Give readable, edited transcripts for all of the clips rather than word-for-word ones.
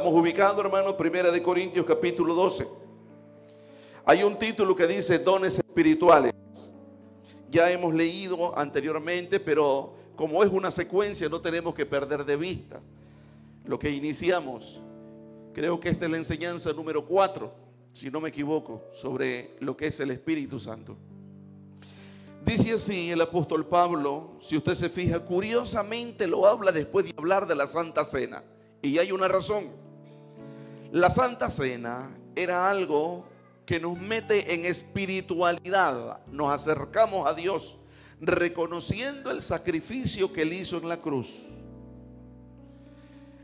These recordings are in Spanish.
Estamos ubicados, hermanos, Primera de Corintios capítulo 12. Hay un título que dice dones espirituales. Ya hemos leído anteriormente, pero como es una secuencia, no tenemos que perder de vista lo que iniciamos. Creo que esta es la enseñanza número 4, si no me equivoco, sobre lo que es el Espíritu Santo. Dice así el apóstol Pablo, si usted se fija, curiosamente lo habla después de hablar de la Santa Cena. Y hay una razón. La Santa Cena era algo que nos mete en espiritualidad. Nos acercamos a Dios reconociendo el sacrificio que Él hizo en la cruz.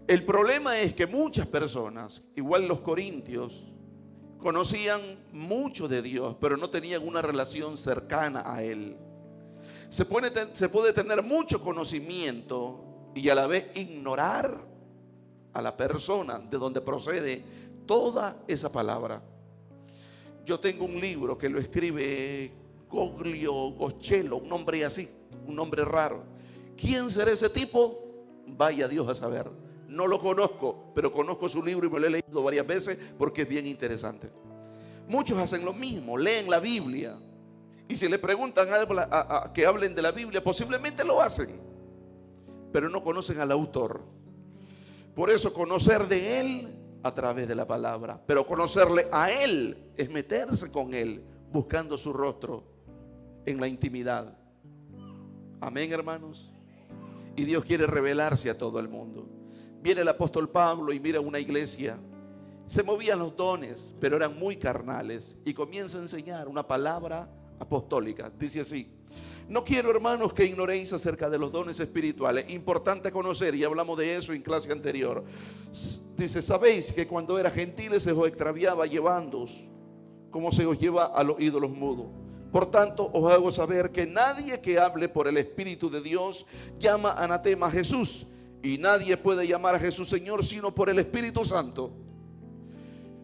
El problema es que muchas personas, igual los corintios, conocían mucho de Dios, pero no tenían una relación cercana a Él. Se puede tener mucho conocimiento y a la vez ignorar a la persona de donde procede toda esa palabra. Yo tengo un libro que lo escribe Goglio Gochello, un nombre así, un nombre raro. ¿Quién será ese tipo? Vaya Dios a saber. No lo conozco, pero conozco su libro y me lo he leído varias veces porque es bien interesante. Muchos hacen lo mismo, leen la Biblia. Y si le preguntan algo que hablen de la Biblia, posiblemente lo hacen, pero no conocen al autor. Por eso conocer de Él a través de la palabra, pero conocerle a Él es meterse con Él, buscando su rostro en la intimidad. Amén, hermanos. Y Dios quiere revelarse a todo el mundo. Viene el apóstol Pablo y mira una iglesia. Se movían los dones, pero eran muy carnales. Y comienza a enseñar una palabra apostólica. Dice así: no quiero, hermanos, que ignoréis acerca de los dones espirituales. Importante conocer, y hablamos de eso en clase anterior. Dice, sabéis que cuando era gentiles se os extraviaba llevándoos, como se os lleva a los ídolos mudos. Por tanto, os hago saber que nadie que hable por el Espíritu de Dios llama anatema a Jesús. Y nadie puede llamar a Jesús Señor sino por el Espíritu Santo.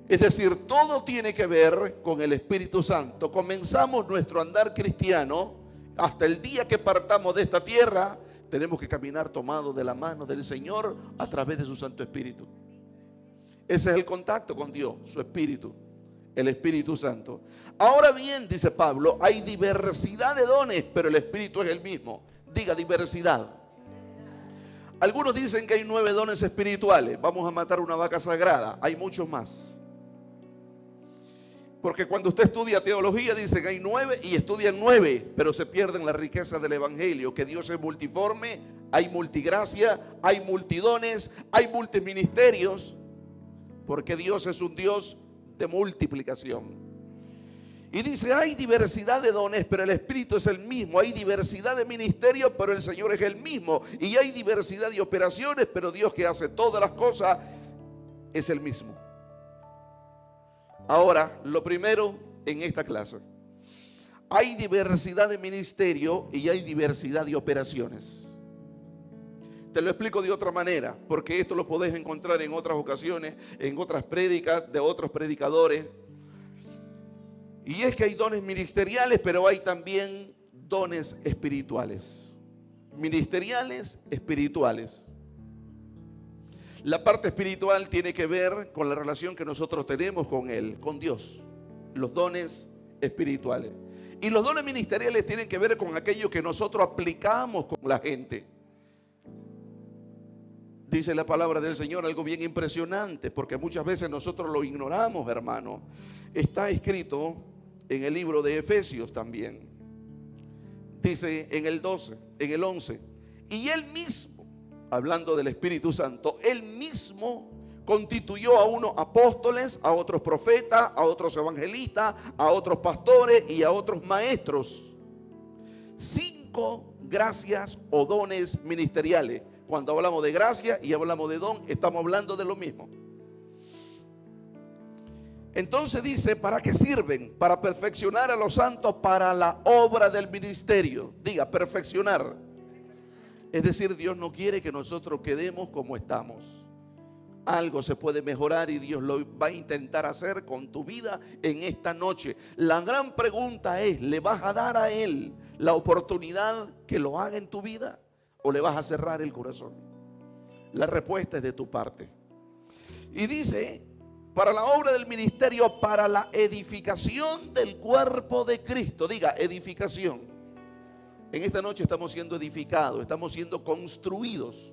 Es decir, todo tiene que ver con el Espíritu Santo. Comenzamos nuestro andar cristiano hasta el día que partamos de esta tierra. Tenemos que caminar tomados de la mano del Señor a través de su Santo Espíritu. Ese es el contacto con Dios, su Espíritu, el Espíritu Santo. Ahora bien, dice Pablo, hay diversidad de dones, pero el Espíritu es el mismo. Diga diversidad. Algunos dicen que hay 9 dones espirituales. Vamos a matar una vaca sagrada. Hay muchos más. Porque cuando usted estudia teología dice que hay 9 y estudian 9, pero se pierden la riqueza del evangelio, que Dios es multiforme, hay multigracia, hay multidones, hay multiministerios, porque Dios es un Dios de multiplicación. Y dice, hay diversidad de dones, pero el Espíritu es el mismo. Hay diversidad de ministerios, pero el Señor es el mismo. Y hay diversidad de operaciones, pero Dios que hace todas las cosas es el mismo. Ahora, lo primero en esta clase, hay diversidad de ministerio y hay diversidad de operaciones. Te lo explico de otra manera, porque esto lo podés encontrar en otras ocasiones, en otras prédicas de otros predicadores. Y es que hay dones ministeriales, pero hay también dones espirituales. Ministeriales, espirituales. La parte espiritual tiene que ver con la relación que nosotros tenemos con Él, con Dios. Los dones espirituales. Y los dones ministeriales tienen que ver con aquello que nosotros aplicamos con la gente. Dice la palabra del Señor algo bien impresionante, porque muchas veces nosotros lo ignoramos, hermano. Está escrito en el libro de Efesios también. Dice en el 12, en el 11. Y Él mismo, hablando del Espíritu Santo, Él mismo constituyó a unos apóstoles, a otros profetas, a otros evangelistas, a otros pastores y a otros maestros. 5 gracias o dones ministeriales. Cuando hablamos de gracia y hablamos de don, estamos hablando de lo mismo. Entonces dice, ¿para qué sirven? Para perfeccionar a los santos para la obra del ministerio. Diga, perfeccionar. Es decir, Dios no quiere que nosotros quedemos como estamos. Algo se puede mejorar y Dios lo va a intentar hacer con tu vida en esta noche. La gran pregunta es, ¿le vas a dar a Él la oportunidad que lo haga en tu vida? ¿O le vas a cerrar el corazón? La respuesta es de tu parte. Y dice, para la obra del ministerio, para la edificación del cuerpo de Cristo. Diga, edificación. En esta noche estamos siendo edificados, estamos siendo construidos.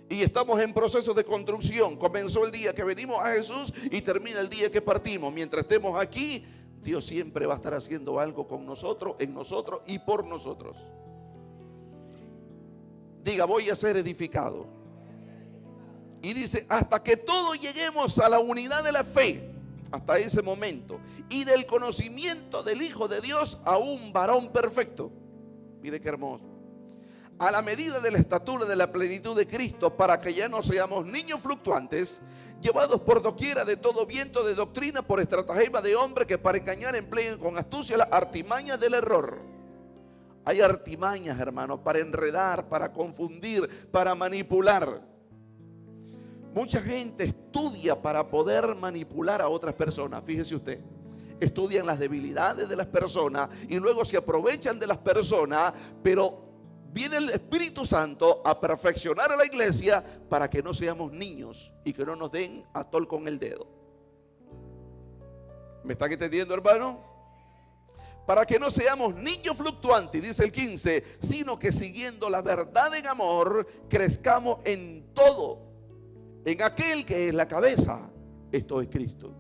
Y estamos en proceso de construcción. Comenzó el día que venimos a Jesús y termina el día que partimos. Mientras estemos aquí, Dios siempre va a estar haciendo algo con nosotros, en nosotros y por nosotros. Diga, voy a ser edificado. Y dice, hasta que todos lleguemos a la unidad de la fe, hasta ese momento, y del conocimiento del Hijo de Dios, a un varón perfecto. Mire qué hermoso. A la medida de la estatura de la plenitud de Cristo, para que ya no seamos niños fluctuantes, llevados por doquiera de todo viento de doctrina, por estratagema de hombre que para engañar emplean con astucia las artimañas del error. Hay artimañas, hermanos, para enredar, para confundir, para manipular. Mucha gente estudia para poder manipular a otras personas. Fíjese usted, estudian las debilidades de las personas y luego se aprovechan de las personas, pero viene el Espíritu Santo a perfeccionar a la iglesia para que no seamos niños y que no nos den a tol con el dedo. ¿Me están entendiendo, hermano? Para que no seamos niños fluctuantes, dice el 15, sino que siguiendo la verdad en amor, crezcamos en todo, en aquel que es la cabeza, esto es Cristo.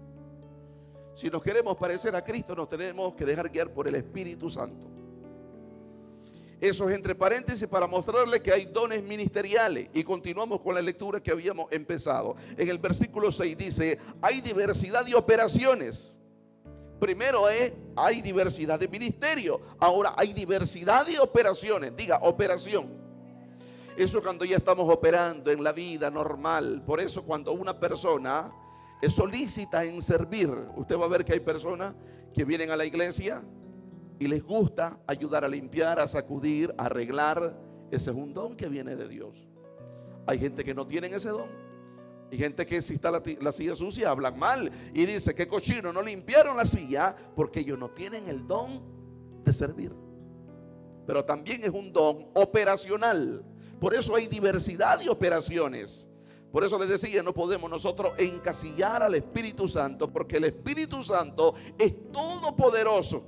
Si nos queremos parecer a Cristo, nos tenemos que dejar guiar por el Espíritu Santo. Eso es entre paréntesis para mostrarle que hay dones ministeriales. Y continuamos con la lectura que habíamos empezado. En el versículo 6 dice, hay diversidad de operaciones. Primero hay diversidad de ministerio. Ahora hay diversidad de operaciones. Diga, operación. Eso cuando ya estamos operando en la vida normal. Por eso cuando una persona es solícita en servir, usted va a ver que hay personas que vienen a la iglesia y les gusta ayudar a limpiar, a sacudir, a arreglar. Ese es un don que viene de Dios. Hay gente que no tiene ese don. Hay gente que si está la silla sucia hablan mal y dice que cochino, no limpiaron la silla, porque ellos no tienen el don de servir. Pero también es un don operacional. Por eso hay diversidad de operaciones. Por eso les decía, no podemos nosotros encasillar al Espíritu Santo, porque el Espíritu Santo es todopoderoso.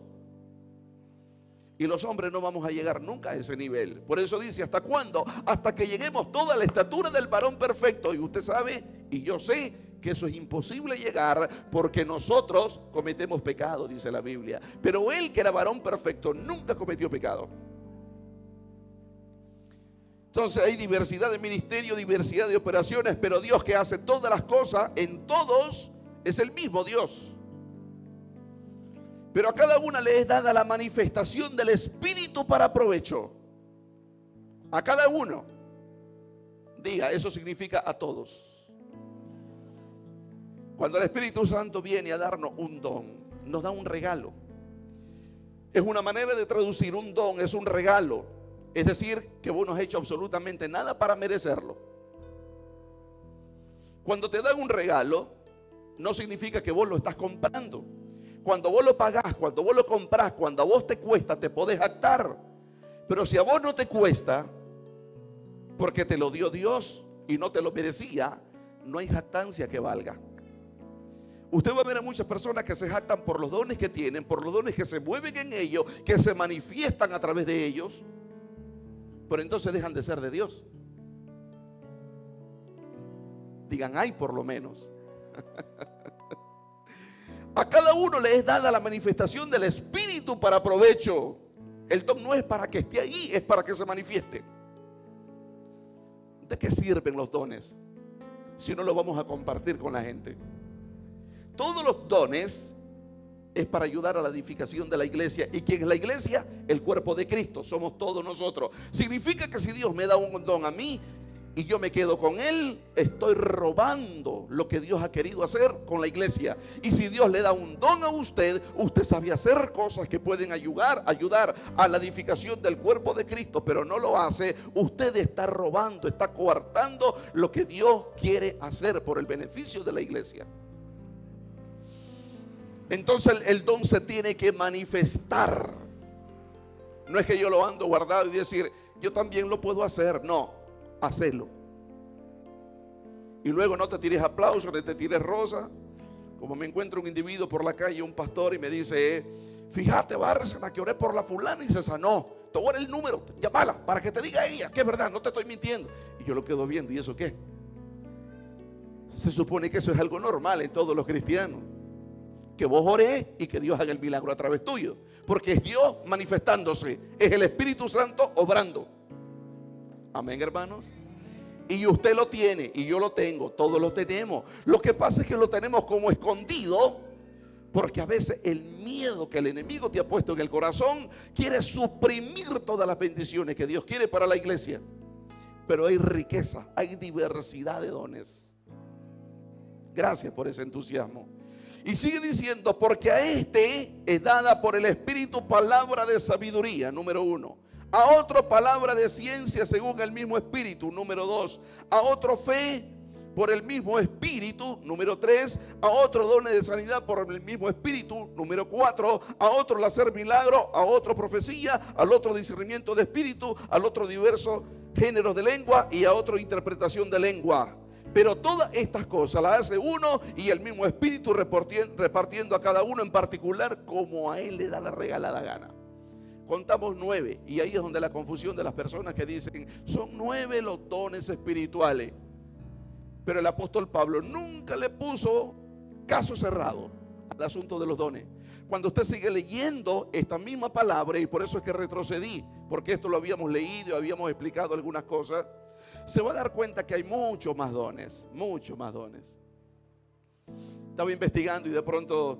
Y los hombres no vamos a llegar nunca a ese nivel. Por eso dice, ¿hasta cuándo? Hasta que lleguemos toda la estatura del varón perfecto. Y usted sabe, y yo sé, que eso es imposible llegar, porque nosotros cometemos pecado, dice la Biblia. Pero él, que era varón perfecto, nunca cometió pecado. Entonces hay diversidad de ministerio, diversidad de operaciones, pero Dios, que hace todas las cosas en todos, es el mismo Dios. Pero a cada una le es dada la manifestación del Espíritu para provecho. A cada uno. Diga, eso significa a todos. Cuando el Espíritu Santo viene a darnos un don, nos da un regalo. Es una manera de traducir un don, es un regalo. Es decir, que vos no has hecho absolutamente nada para merecerlo. Cuando te dan un regalo, no significa que vos lo estás comprando. Cuando vos lo pagás, cuando vos lo comprás, cuando a vos te cuesta, te podés jactar. Pero si a vos no te cuesta, porque te lo dio Dios y no te lo merecía, no hay jactancia que valga. Usted va a ver a muchas personas que se jactan por los dones que tienen, por los dones que se mueven en ellos, que se manifiestan a través de ellos, pero entonces dejan de ser de Dios. Digan, ay, por lo menos. A cada uno le es dada la manifestación del Espíritu para provecho. El don no es para que esté ahí, es para que se manifieste. ¿De qué sirven los dones si no los vamos a compartir con la gente? Todos los dones es para ayudar a la edificación de la iglesia. ¿Y quién es la iglesia? El cuerpo de Cristo, somos todos nosotros. Significa que si Dios me da un don a mí y yo me quedo con él, estoy robando lo que Dios ha querido hacer con la iglesia. Y si Dios le da un don a usted, usted sabe hacer cosas que pueden ayudar a la edificación del cuerpo de Cristo, pero no lo hace. Usted está robando, está coartando lo que Dios quiere hacer por el beneficio de la iglesia. Entonces el don se tiene que manifestar. No es que yo lo ando guardado y decir, yo también lo puedo hacer. No, hacelo. Y luego no te tires aplausos, ni te tires rosa. Como me encuentro un individuo por la calle, un pastor, y me dice, fíjate, Bárcena, que oré por la fulana y se sanó. Te voy a dar el número, llámala para que te diga ella que es verdad, no te estoy mintiendo. Y yo lo quedo viendo, ¿y eso qué? Se supone que eso es algo normal en todos los cristianos, que vos orés y que Dios haga el milagro a través tuyo, porque es Dios manifestándose, es el Espíritu Santo obrando. Amén, hermanos. Y usted lo tiene y yo lo tengo, todos lo tenemos. Lo que pasa es que lo tenemos como escondido, porque a veces el miedo que el enemigo te ha puesto en el corazón quiere suprimir todas las bendiciones que Dios quiere para la iglesia. Pero hay riqueza, hay diversidad de dones. Gracias por ese entusiasmo. Y sigue diciendo, porque a este es dada por el Espíritu palabra de sabiduría, número 1. A otro palabra de ciencia según el mismo Espíritu, número 2. A otro fe por el mismo Espíritu, número 3. A otro dones de sanidad por el mismo Espíritu, número 4. A otro el hacer milagro, a otro profecía, al otro discernimiento de espíritu, al otro diversos géneros de lengua y a otro interpretación de lengua. Pero todas estas cosas las hace uno y el mismo Espíritu, repartiendo a cada uno en particular como a él le da la regalada gana. Contamos 9 y ahí es donde la confusión de las personas que dicen, son 9 los dones espirituales. Pero el apóstol Pablo nunca le puso caso cerrado al asunto de los dones. Cuando usted sigue leyendo esta misma palabra, y por eso es que retrocedí, porque esto lo habíamos leído y habíamos explicado algunas cosas, se va a dar cuenta que hay muchos más dones, muchos más dones. Estaba investigando y de pronto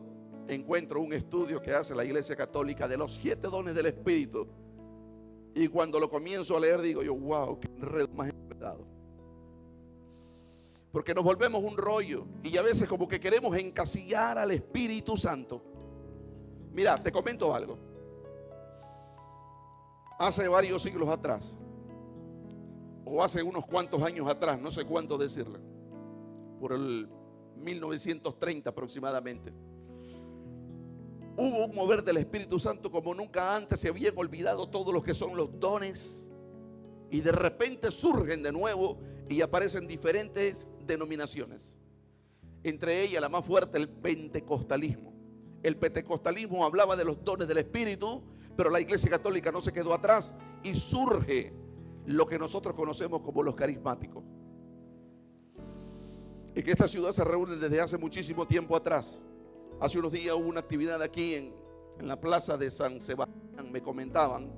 encuentro un estudio que hace la Iglesia Católica de los 7 dones del Espíritu. Y cuando lo comienzo a leer digo yo, wow, qué enredo más enredado. Porque nos volvemos un rollo y a veces como que queremos encasillar al Espíritu Santo. Mira, te comento algo. Hace varios siglos atrás, o hace unos cuantos años atrás, no sé cuánto decirle, por el 1930 aproximadamente, hubo un mover del Espíritu Santo como nunca antes. Se habían olvidado todos los que son los dones y de repente surgen de nuevo y aparecen diferentes denominaciones. Entre ellas la más fuerte, el pentecostalismo. El pentecostalismo hablaba de los dones del Espíritu, pero la Iglesia Católica no se quedó atrás y surge lo que nosotros conocemos como los carismáticos. En esta ciudad se reúnen desde hace muchísimo tiempo atrás. Hace unos días hubo una actividad aquí en la plaza de San Sebastián, me comentaban,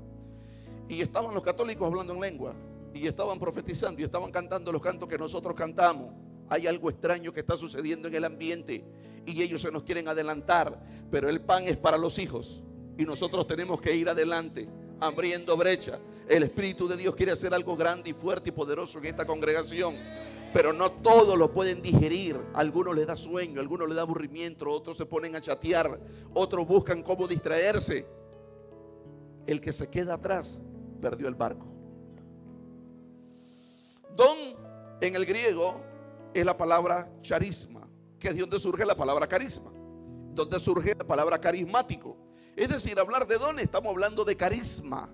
y estaban los católicos hablando en lengua, y estaban profetizando, y estaban cantando los cantos que nosotros cantamos. Hay algo extraño que está sucediendo en el ambiente, y ellos se nos quieren adelantar, pero el pan es para los hijos, y nosotros tenemos que ir adelante, abriendo brecha. El Espíritu de Dios quiere hacer algo grande y fuerte y poderoso en esta congregación, pero no todos lo pueden digerir. A algunos les da sueño, a algunos les da aburrimiento, otros se ponen a chatear, otros buscan cómo distraerse. El que se queda atrás perdió el barco. Don en el griego es la palabra charisma, que es de donde surge la palabra carisma, donde surge la palabra carismático. Es decir, hablar de don, estamos hablando de carisma.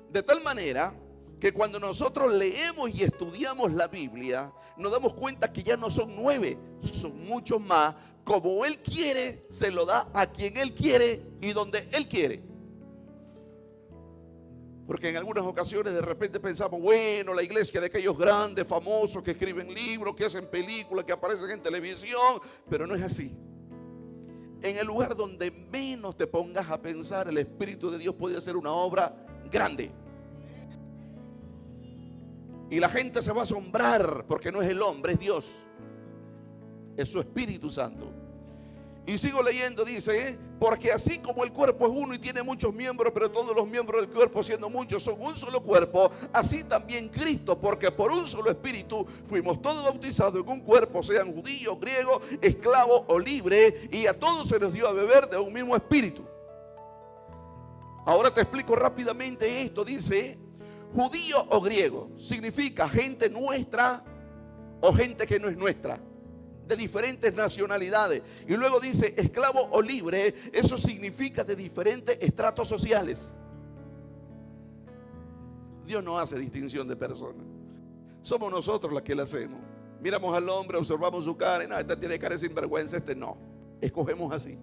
De tal manera que cuando nosotros leemos y estudiamos la Biblia, nos damos cuenta que ya no son 9, son muchos más. Como Él quiere, se lo da a quien Él quiere y donde Él quiere. Porque en algunas ocasiones de repente pensamos, bueno, la iglesia de aquellos grandes, famosos, que escriben libros, que hacen películas, que aparecen en televisión, pero no es así. En el lugar donde menos te pongas a pensar, el Espíritu de Dios puede hacer una obra grande. Y la gente se va a asombrar porque no es el hombre, es Dios. Es su Espíritu Santo. Y sigo leyendo, dice, porque así como el cuerpo es uno y tiene muchos miembros, pero todos los miembros del cuerpo, siendo muchos, son un solo cuerpo, así también Cristo, porque por un solo Espíritu fuimos todos bautizados en un cuerpo, sean judíos, griegos, esclavos o libres, y a todos se nos dio a beber de un mismo Espíritu. Ahora te explico rápidamente esto. Dice, judío o griego, significa gente nuestra o gente que no es nuestra, de diferentes nacionalidades. Y luego dice esclavo o libre, eso significa de diferentes estratos sociales. Dios no hace distinción de personas. somos nosotros las que la hacemos. Miramos al hombre, observamos su cara y no, este tiene cara de sinvergüenza, este no. Escogemos así.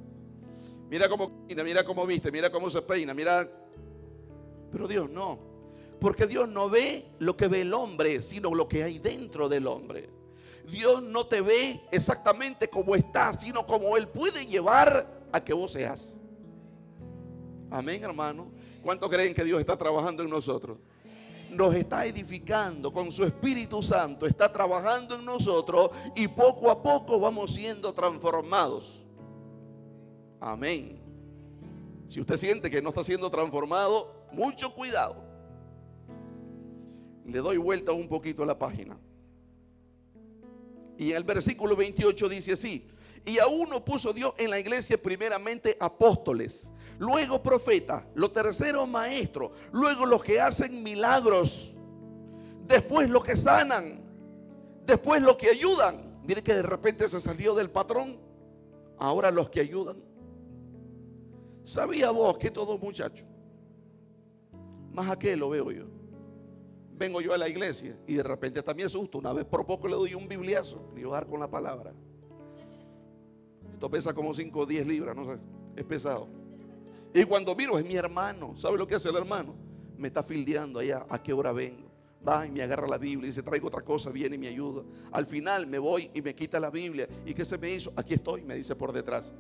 Mira cómo camina, mira cómo viste, mira cómo se peina, mira. Pero Dios no. Porque Dios no ve lo que ve el hombre, sino lo que hay dentro del hombre. Dios no te ve exactamente como estás, sino como Él puede llevar a que vos seas. Amén, hermano. ¿Cuántos creen que Dios está trabajando en nosotros? Nos está edificando con su Espíritu Santo, está trabajando en nosotros y poco a poco vamos siendo transformados. Amén. Si usted siente que no está siendo transformado, mucho cuidado. Le doy vuelta un poquito a la página. Y en el versículo 28 dice así: y a uno puso Dios en la iglesia primeramente apóstoles, luego profetas, lo tercero maestros, luego los que hacen milagros, después los que sanan, después los que ayudan. Mire que de repente se salió del patrón, ahora los que ayudan. ¿Sabía vos que todo muchacho, más aquel lo veo yo? Vengo yo a la iglesia y de repente también asusto. Una vez por poco le doy un bibliazo, le iba a dar con la palabra. Esto pesa como 5 o 10 libras, no sé, es pesado. Y cuando miro es mi hermano. ¿Sabe lo que hace el hermano? Me está fildeando allá, ¿a qué hora vengo? Va y me agarra la Biblia y dice, traigo otra cosa, viene y me ayuda. Al final me voy y me quita la Biblia. ¿Y qué se me hizo? Aquí estoy, me dice por detrás.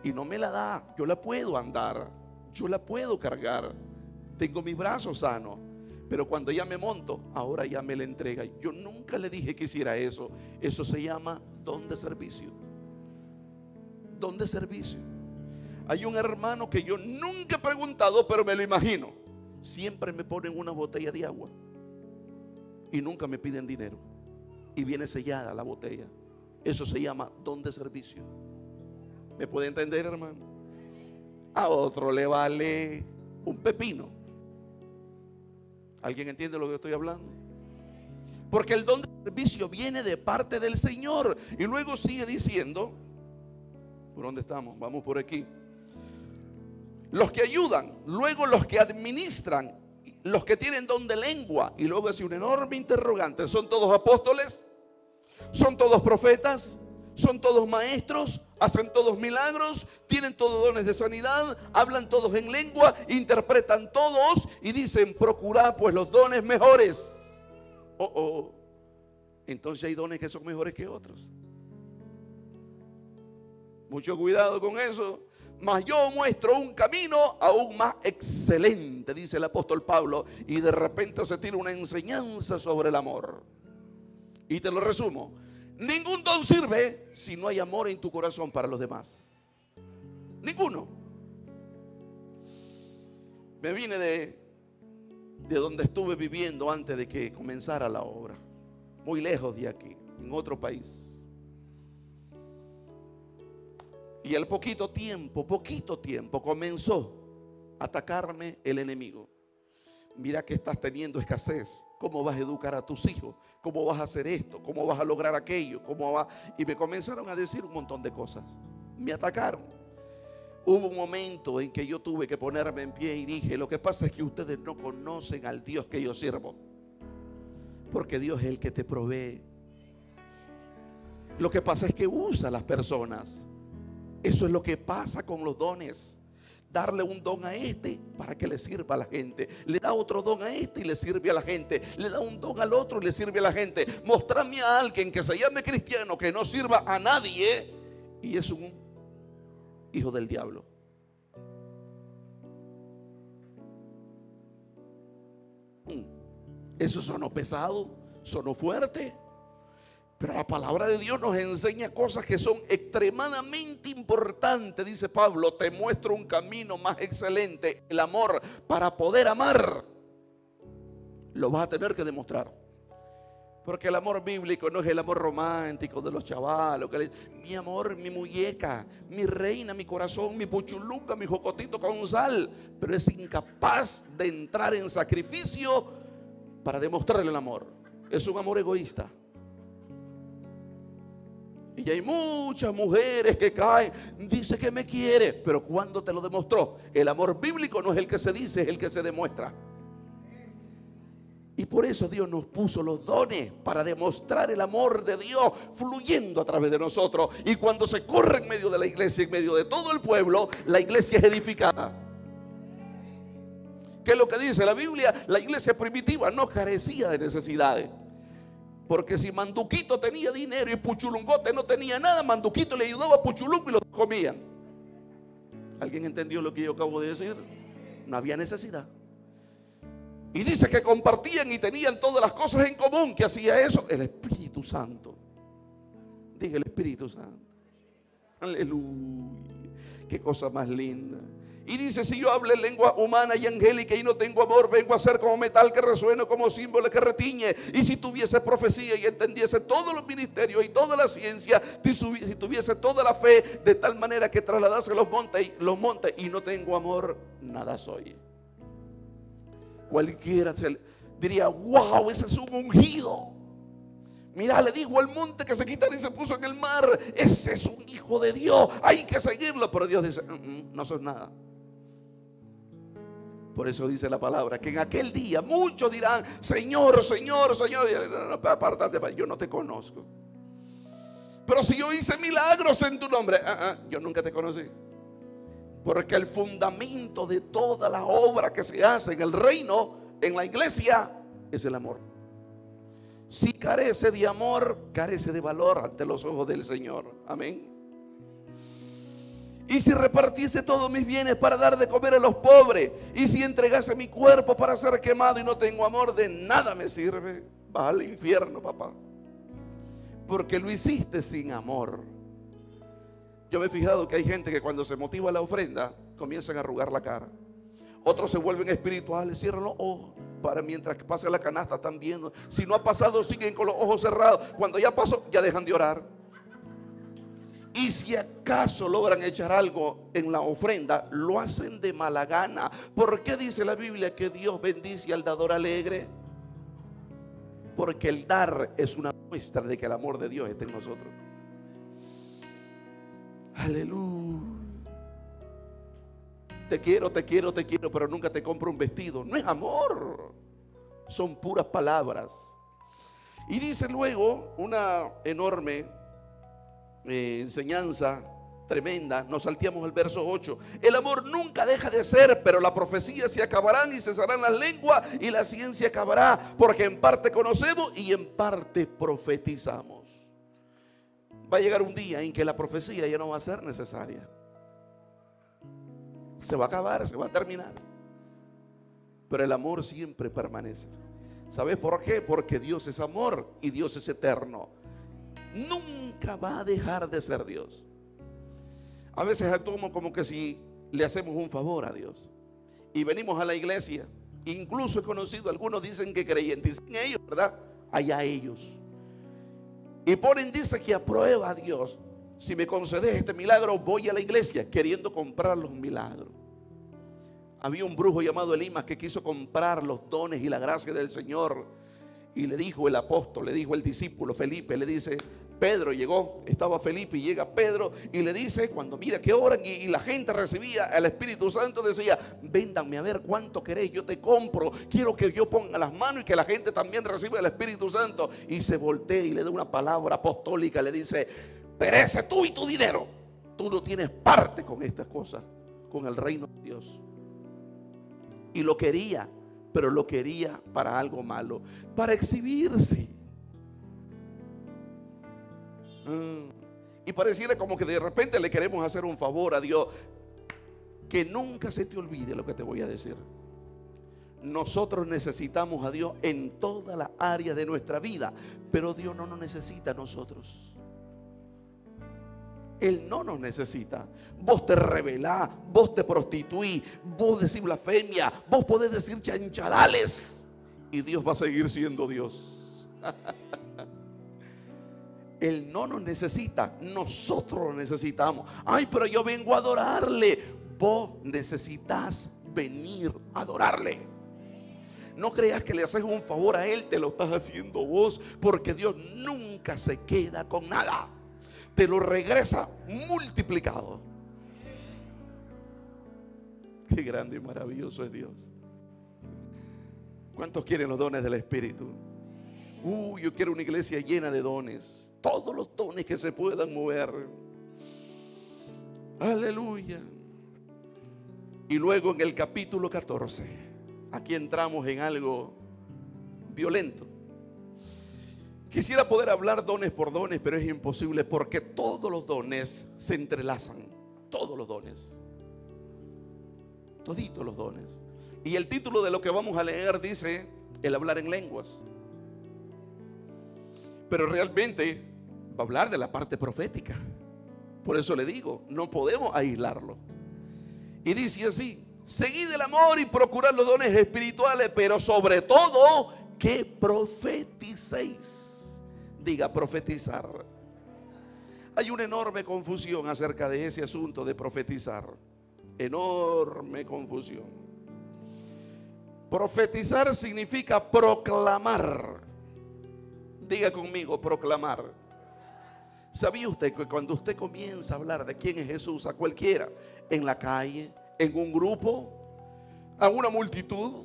Y no me la da, yo la puedo andar, yo la puedo cargar. Tengo mis brazos sanos. Pero cuando ya me monto, ahora ya me la entrega. Yo nunca le dije que hiciera eso. Eso se llama don de servicio. Don de servicio. Hay un hermano que yo nunca he preguntado, pero me lo imagino. Siempre me ponen una botella de agua y nunca me piden dinero. Y viene sellada la botella. Eso se llama don de servicio. ¿Me puede entender, hermano? A otro le vale un pepino. ¿Alguien entiende lo que estoy hablando? Porque el don de servicio viene de parte del Señor. Y luego sigue diciendo, ¿por dónde estamos? Vamos por aquí. Los que ayudan, luego los que administran, los que tienen don de lengua. Y luego hace un enorme interrogante. ¿Son todos apóstoles? ¿Son todos profetas? ¿Son todos maestros? ¿Hacen todos milagros? ¿Tienen todos dones de sanidad? ¿Hablan todos en lengua? ¿Interpretan todos? Y dicen, procurad pues los dones mejores. Entonces hay dones que son mejores que otros. Mucho cuidado con eso. Mas yo muestro un camino aún más excelente, dice el apóstol Pablo. Y de repente se tira una enseñanza sobre el amor. Y te lo resumo. Ningún don sirve si no hay amor en tu corazón para los demás. Ninguno. Me vine de donde estuve viviendo antes de que comenzara la obra. Muy lejos de aquí, en otro país. Y al poquito tiempo comenzó a atacarme el enemigo. Mira que estás teniendo escasez. ¿Cómo vas a educar a tus hijos? ¿Cómo vas a hacer esto? ¿Cómo vas a lograr aquello? Y me comenzaron a decir un montón de cosas. Me atacaron. Hubo un momento en que yo tuve que ponerme en pie y dije, lo que pasa es que ustedes no conocen al Dios que yo sirvo. Porque Dios es el que te provee. Lo que pasa es que usa a las personas. Eso es lo que pasa con los dones. Darle un don a este para que le sirva a la gente. Le da otro don a este y le sirve a la gente. Le da un don al otro y le sirve a la gente. Mostrarme a alguien que se llame cristiano, que no sirva a nadie y es un hijo del diablo. Eso sonó pesado, sonó fuerte. Pero la palabra de Dios nos enseña cosas que son extremadamente importantes. Dice Pablo, te muestro un camino más excelente. El amor, para poder amar, lo vas a tener que demostrar. Porque el amor bíblico no es el amor romántico de los chavalos. Mi amor, mi muñeca, mi reina, mi corazón, mi puchuluca, mi jocotito con sal. Pero es incapaz de entrar en sacrificio para demostrarle el amor. Es un amor egoísta. Y hay muchas mujeres que caen. Dice que me quiere, pero ¿cuándo te lo demostró? El amor bíblico no es el que se dice, es el que se demuestra. Y por eso Dios nos puso los dones para demostrar el amor de Dios fluyendo a través de nosotros. Y cuando se corre en medio de la iglesia, en medio de todo el pueblo, la iglesia es edificada. ¿Qué es lo que dice la Biblia? La iglesia primitiva no carecía de necesidades. Porque si Manduquito tenía dinero y Puchulungote no tenía nada, Manduquito le ayudaba a Puchulungo y lo comían. ¿Alguien entendió lo que yo acabo de decir? No había necesidad. Y dice que compartían y tenían todas las cosas en común. ¿Qué hacía eso? El Espíritu Santo. Diga el Espíritu Santo. Aleluya. Qué cosa más linda. Y dice, si yo hablo en lengua humana y angélica y no tengo amor, vengo a ser como metal que resuena, como símbolo que retiñe. Y si tuviese profecía y entendiese todos los ministerios y toda la ciencia, si tuviese toda la fe, de tal manera que trasladase los montes y no tengo amor, nada soy. Cualquiera diría, wow, ese es un ungido. Mira, le dijo al monte que se quitara y se puso en el mar. Ese es un hijo de Dios, hay que seguirlo. Pero Dios dice, no sos nada. Por eso dice la palabra, que en aquel día muchos dirán, Señor, Señor, Señor. No, apártate, yo no te conozco. Pero si yo hice milagros en tu nombre, yo nunca te conocí. Porque el fundamento de toda la obra que se hace en el reino, en la iglesia, es el amor. Si carece de amor, carece de valor ante los ojos del Señor. Amén. Y si repartiese todos mis bienes para dar de comer a los pobres, y si entregase mi cuerpo para ser quemado y no tengo amor, de nada me sirve. Vas al infierno, papá. Porque lo hiciste sin amor. Yo me he fijado que hay gente que cuando se motiva la ofrenda, comienzan a arrugar la cara. Otros se vuelven espirituales, cierran los ojos para mientras que pase la canasta están viendo. Si no ha pasado, siguen con los ojos cerrados. Cuando ya pasó, ya dejan de orar. Y si acaso logran echar algo en la ofrenda, lo hacen de mala gana. ¿Por qué dice la Biblia que Dios bendice al dador alegre? Porque el dar es una muestra de que el amor de Dios está en nosotros. Aleluya. Te quiero, te quiero, te quiero, pero nunca te compro un vestido. No es amor, son puras palabras. Y dice luego una enorme enseñanza tremenda. Nos salteamos el verso 8. El amor nunca deja de ser, pero la profecía se acabarán y cesarán las lenguas y la ciencia acabará, porque en parte conocemos y en parte profetizamos. Va a llegar un día en que la profecía ya no va a ser necesaria. Se va a acabar, se va a terminar. Pero el amor siempre permanece. ¿Sabes por qué? Porque Dios es amor y Dios es eterno. Nunca va a dejar de ser Dios. A veces actuamos como que si le hacemos un favor a Dios. Y venimos a la iglesia. Incluso he conocido, algunos dicen que creyentes. Dicen ellos, ¿verdad? Allá ellos. Y ponen, dice que aprueba a Dios. Si me concedes este milagro, voy a la iglesia queriendo comprar los milagros. Había un brujo llamado Elimas que quiso comprar los dones y la gracia del Señor. Y le dijo el apóstol, le dijo el discípulo Felipe, le dice, Pedro llegó, estaba Felipe y llega Pedro y le dice, cuando mira que oran y la gente recibía el Espíritu Santo, decía, véndanme a ver cuánto queréis, yo te compro, quiero que yo ponga las manos y que la gente también reciba el Espíritu Santo. Y se voltea y le da una palabra apostólica, le dice, perece tú y tu dinero, tú no tienes parte con estas cosas, con el reino de Dios. Y lo quería, pero lo quería para algo malo, para exhibirse. Y pareciera como que de repente le queremos hacer un favor a Dios. Que nunca se te olvide lo que te voy a decir. Nosotros necesitamos a Dios en toda la área de nuestra vida, pero Dios no nos necesita a nosotros. Él no nos necesita. Vos te rebelás, vos te prostituís, vos decís blasfemia, vos podés decir chanchadales y Dios va a seguir siendo Dios. Él no nos necesita, nosotros lo necesitamos. Ay, pero yo vengo a adorarle. Vos necesitas venir a adorarle. No creas que le haces un favor a Él, te lo estás haciendo vos, porque Dios nunca se queda con nada. Te lo regresa multiplicado. Qué grande y maravilloso es Dios. ¿Cuántos quieren los dones del Espíritu? Yo quiero una iglesia llena de dones. Todos los dones que se puedan mover. Aleluya. Y luego en el capítulo 14, aquí entramos en algo violento. Quisiera poder hablar dones por dones, pero es imposible porque todos los dones se entrelazan. Todos los dones. Toditos los dones. Y el título de lo que vamos a leer dice el hablar en lenguas. Pero realmente va a hablar de la parte profética. Por eso le digo, no podemos aislarlo. Y dice así: seguid el amor y procurad los dones espirituales, pero sobre todo que profeticéis. Diga, profetizar. Hay una enorme confusión acerca de ese asunto de profetizar. Enorme confusión. Profetizar significa proclamar. Diga conmigo, proclamar. ¿Sabía usted que cuando usted comienza a hablar de quién es Jesús a cualquiera, en la calle, en un grupo, a una multitud,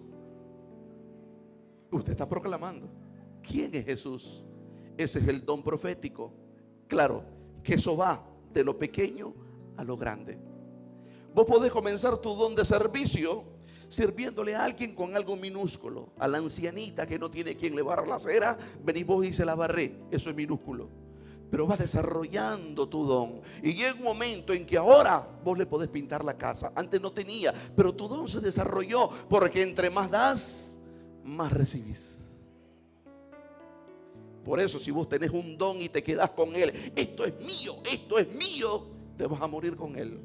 usted está proclamando quién es Jesús? Ese es el don profético. Claro, que eso va de lo pequeño a lo grande. Vos podés comenzar tu don de servicio sirviéndole a alguien con algo minúsculo. A la ancianita que no tiene quien le barra la acera, venís vos y se la barré. Eso es minúsculo. Pero vas desarrollando tu don. Y llega un momento en que ahora vos le podés pintar la casa. Antes no tenía, pero tu don se desarrolló. Porque entre más das, más recibís. Por eso si vos tenés un don y te quedás con él, esto es mío, te vas a morir con él.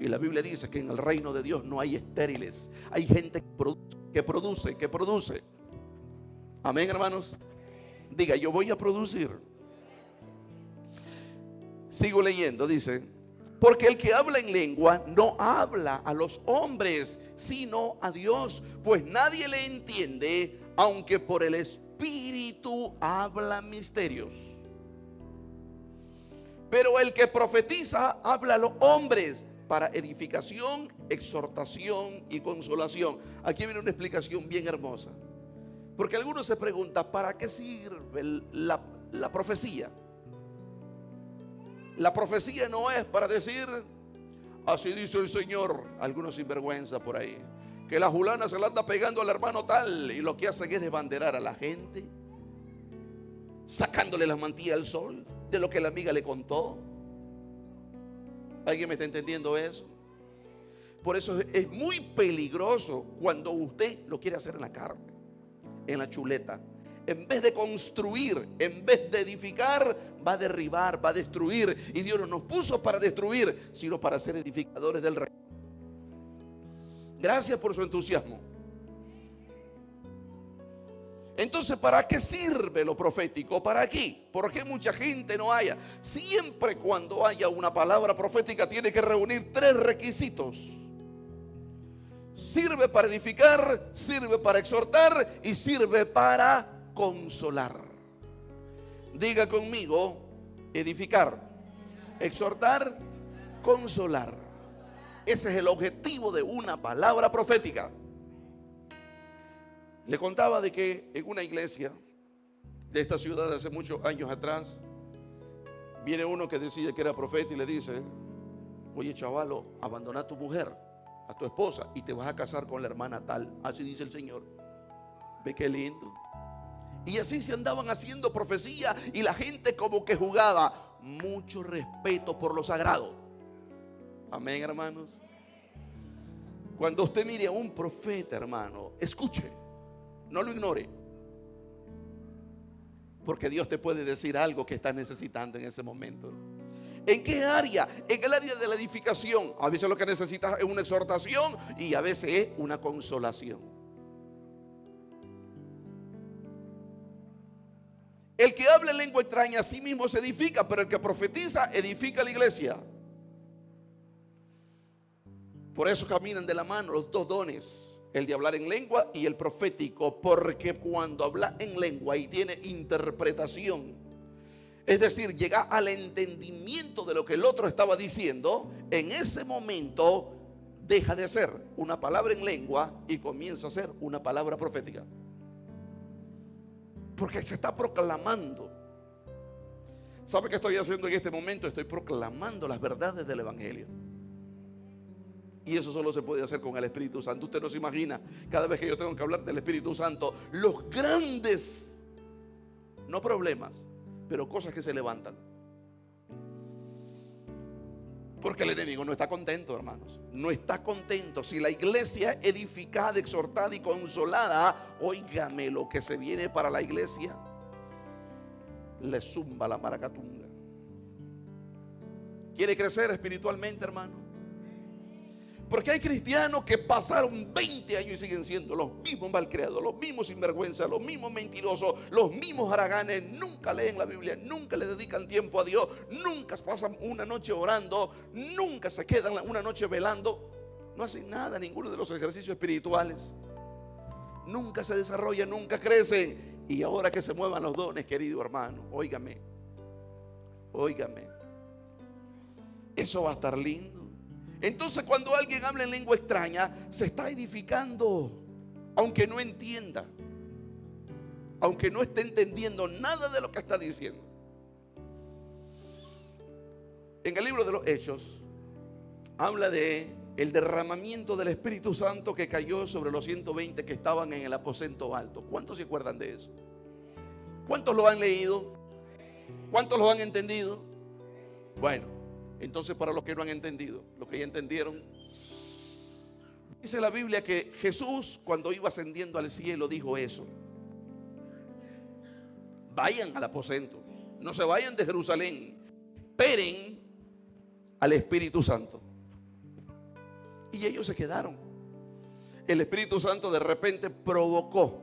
Y la Biblia dice que en el reino de Dios no hay estériles. Hay gente que produce. Amén, hermanos. Diga, yo voy a producir. Sigo leyendo, dice: porque el que habla en lengua no habla a los hombres, sino a Dios, pues nadie le entiende, aunque por el Espíritu habla misterios. Pero el que profetiza habla a los hombres para edificación, exhortación y consolación. Aquí viene una explicación bien hermosa. Porque algunos se preguntan, ¿para qué sirve la profecía? La profecía no es para decir, así dice el Señor. Algunos sinvergüenza por ahí, que la fulana se la anda pegando al hermano tal, y lo que hacen es desbanderar a la gente, sacándole la mantilla al sol de lo que la amiga le contó. ¿Alguien me está entendiendo eso? Por eso es muy peligroso cuando usted lo quiere hacer en la carne, en la chuleta. En vez de construir, en vez de edificar, va a derribar, va a destruir. Y Dios no nos puso para destruir, sino para ser edificadores del reino. Gracias por su entusiasmo. Entonces, ¿para qué sirve lo profético? ¿Para qué? ¿Por qué mucha gente no haya? Siempre cuando haya una palabra profética tiene que reunir 3 requisitos. Sirve para edificar, sirve para exhortar y sirve para consolar. Diga conmigo: edificar, exhortar, consolar. Ese es el objetivo de una palabra profética. Le contaba de que en una iglesia de esta ciudad hace muchos años atrás, viene uno que decide que era profeta y le dice: oye, chavalo, abandona a tu mujer, a tu esposa, y te vas a casar con la hermana tal. Así dice el Señor. Ve qué lindo. Y así se andaban haciendo profecía y la gente como que jugaba. Mucho respeto por lo sagrado. Amén, hermanos. Cuando usted mire a un profeta, hermano, escuche. No lo ignore. Porque Dios te puede decir algo que estás necesitando en ese momento. ¿En qué área? En el área de la edificación. A veces lo que necesitas es una exhortación y a veces es una consolación. El que habla en lengua extraña a sí mismo se edifica, pero el que profetiza edifica la iglesia. Por eso caminan de la mano los 2 dones. El de hablar en lengua y el profético, porque cuando habla en lengua y tiene interpretación, es decir, llega al entendimiento de lo que el otro estaba diciendo, en ese momento deja de ser una palabra en lengua y comienza a ser una palabra profética. Porque se está proclamando. ¿Sabe qué estoy haciendo en este momento? Estoy proclamando las verdades del Evangelio. Y eso solo se puede hacer con el Espíritu Santo. Usted no se imagina, cada vez que yo tengo que hablar del Espíritu Santo, los grandes, no problemas, pero cosas que se levantan. Porque el enemigo no está contento, hermanos. No está contento. Si la iglesia edificada, exhortada y consolada, óigame, lo que se viene para la iglesia le zumba la maracatunga. ¿Quiere crecer espiritualmente, hermano? Porque hay cristianos que pasaron 20 años y siguen siendo los mismos malcriados, los mismos sinvergüenzas, los mismos mentirosos, los mismos haraganes. Nunca leen la Biblia, nunca le dedican tiempo a Dios, nunca pasan una noche orando, nunca se quedan una noche velando. No hacen nada, ninguno de los ejercicios espirituales. Nunca se desarrollan, nunca crecen. Y ahora que se muevan los dones, querido hermano, óigame, óigame, eso va a estar lindo. Entonces, cuando alguien habla en lengua extraña, se está edificando, aunque no entienda, aunque no esté entendiendo nada de lo que está diciendo. En el libro de los Hechos habla de el derramamiento del Espíritu Santo que cayó sobre los 120 que estaban en el aposento alto. ¿Cuántos se acuerdan de eso? ¿Cuántos lo han leído? ¿Cuántos lo han entendido? Bueno, entonces, para los que no han entendido, los que ya entendieron, dice la Biblia que Jesús, cuando iba ascendiendo al cielo, dijo eso: vayan al aposento, no se vayan de Jerusalén, esperen al Espíritu Santo. Y ellos se quedaron. El Espíritu Santo de repente provocó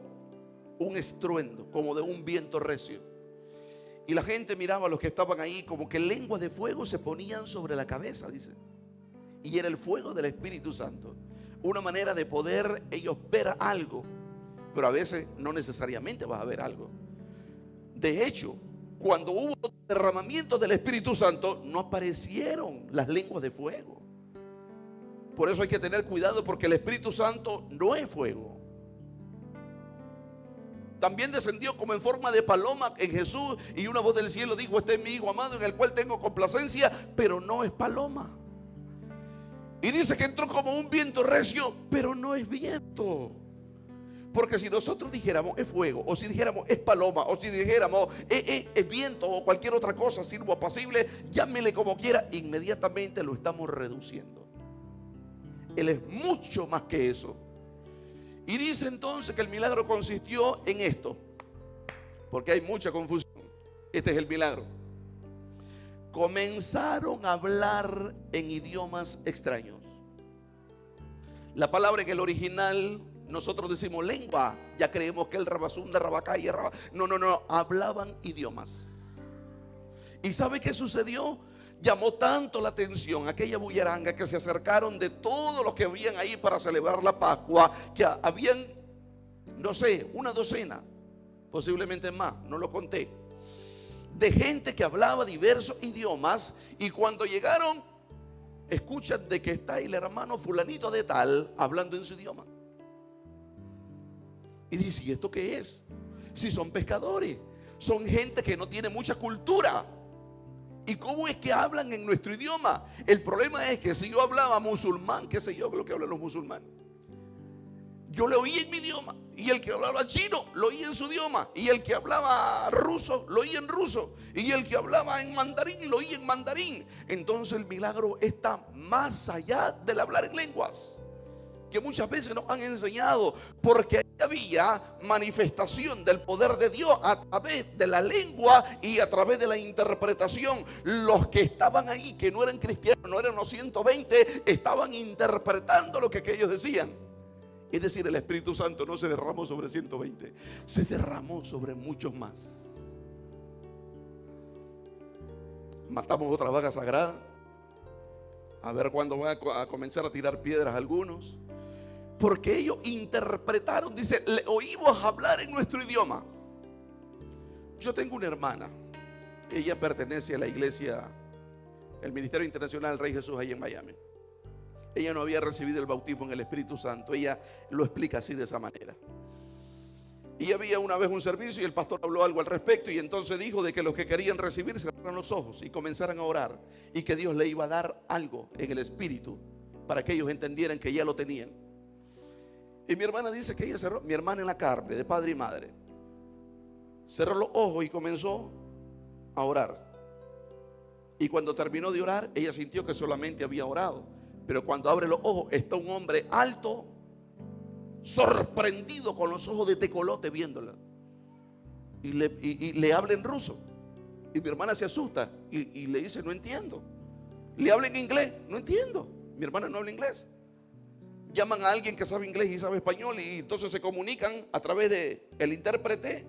un estruendo como de un viento recio. Y la gente miraba a los que estaban ahí como que lenguas de fuego se ponían sobre la cabeza, dice. Y era el fuego del Espíritu Santo. Una manera de poder ellos ver algo. Pero a veces no necesariamente vas a ver algo. De hecho, cuando hubo derramamiento del Espíritu Santo, no aparecieron las lenguas de fuego. Por eso hay que tener cuidado, porque el Espíritu Santo no es fuego. También descendió como en forma de paloma en Jesús, y una voz del cielo dijo: este es mi Hijo amado en el cual tengo complacencia. Pero no es paloma. Y dice que entró como un viento recio, pero no es viento. Porque si nosotros dijéramos es fuego, o si dijéramos es paloma, o si dijéramos es viento o cualquier otra cosa, sirvo apacible, llámele como quiera, inmediatamente lo estamos reduciendo. Él es mucho más que eso. Y dice entonces que el milagro consistió en esto, porque hay mucha confusión. Este es el milagro. Comenzaron a hablar en idiomas extraños. La palabra en el original, nosotros decimos lengua, ya creemos que el rabasunda, rabacaya, no, hablaban idiomas. ¿Y sabe qué sucedió? Llamó tanto la atención aquella bullaranga que se acercaron de todos los que habían ahí para celebrar la Pascua, que habían, no sé, una docena, posiblemente más, no lo conté, de gente que hablaba diversos idiomas. Y cuando llegaron, escuchan de que está el hermano fulanito de tal hablando en su idioma. Y dice: ¿y esto qué es? Si son pescadores, son gente que no tiene mucha cultura. ¿Y cómo es que hablan en nuestro idioma? El problema es que si yo hablaba musulmán, qué sé yo, lo que hablan los musulmanes, yo le oí en mi idioma. Y el que hablaba chino, lo oí en su idioma. Y el que hablaba ruso, lo oí en ruso. Y el que hablaba en mandarín, lo oí en mandarín. Entonces el milagro está más allá del hablar en lenguas, que muchas veces nos han enseñado, porque ahí había manifestación del poder de Dios a través de la lengua y a través de la interpretación. Los que estaban ahí, que no eran cristianos, no eran los 120, estaban interpretando lo que aquellos decían. Es decir, el Espíritu Santo no se derramó sobre 120, se derramó sobre muchos más. Matamos otra vaca sagrada. A ver cuándo van a comenzar a tirar piedras algunos. Porque ellos interpretaron, dice, le oímos hablar en nuestro idioma. Yo tengo una hermana, ella pertenece a la iglesia, el Ministerio Internacional del Rey Jesús, ahí en Miami. Ella no había recibido el bautismo en el Espíritu Santo. Ella lo explica así, de esa manera. Y había una vez un servicio y el pastor habló algo al respecto, y entonces dijo de que los que querían recibir cerraran los ojos y comenzaran a orar, y que Dios le iba a dar algo en el Espíritu para que ellos entendieran que ya lo tenían. Y mi hermana dice que ella cerró, mi hermana en la carne, de padre y madre, cerró los ojos y comenzó a orar. Y cuando terminó de orar, ella sintió que solamente había orado. Pero cuando abre los ojos, está un hombre alto, sorprendido, con los ojos de tecolote viéndola. Y le habla en ruso. Y mi hermana se asusta y le dice: no entiendo. Le habla en inglés: no entiendo. Mi hermana no habla inglés. Llaman a alguien que sabe inglés y sabe español, y entonces se comunican a través del intérprete.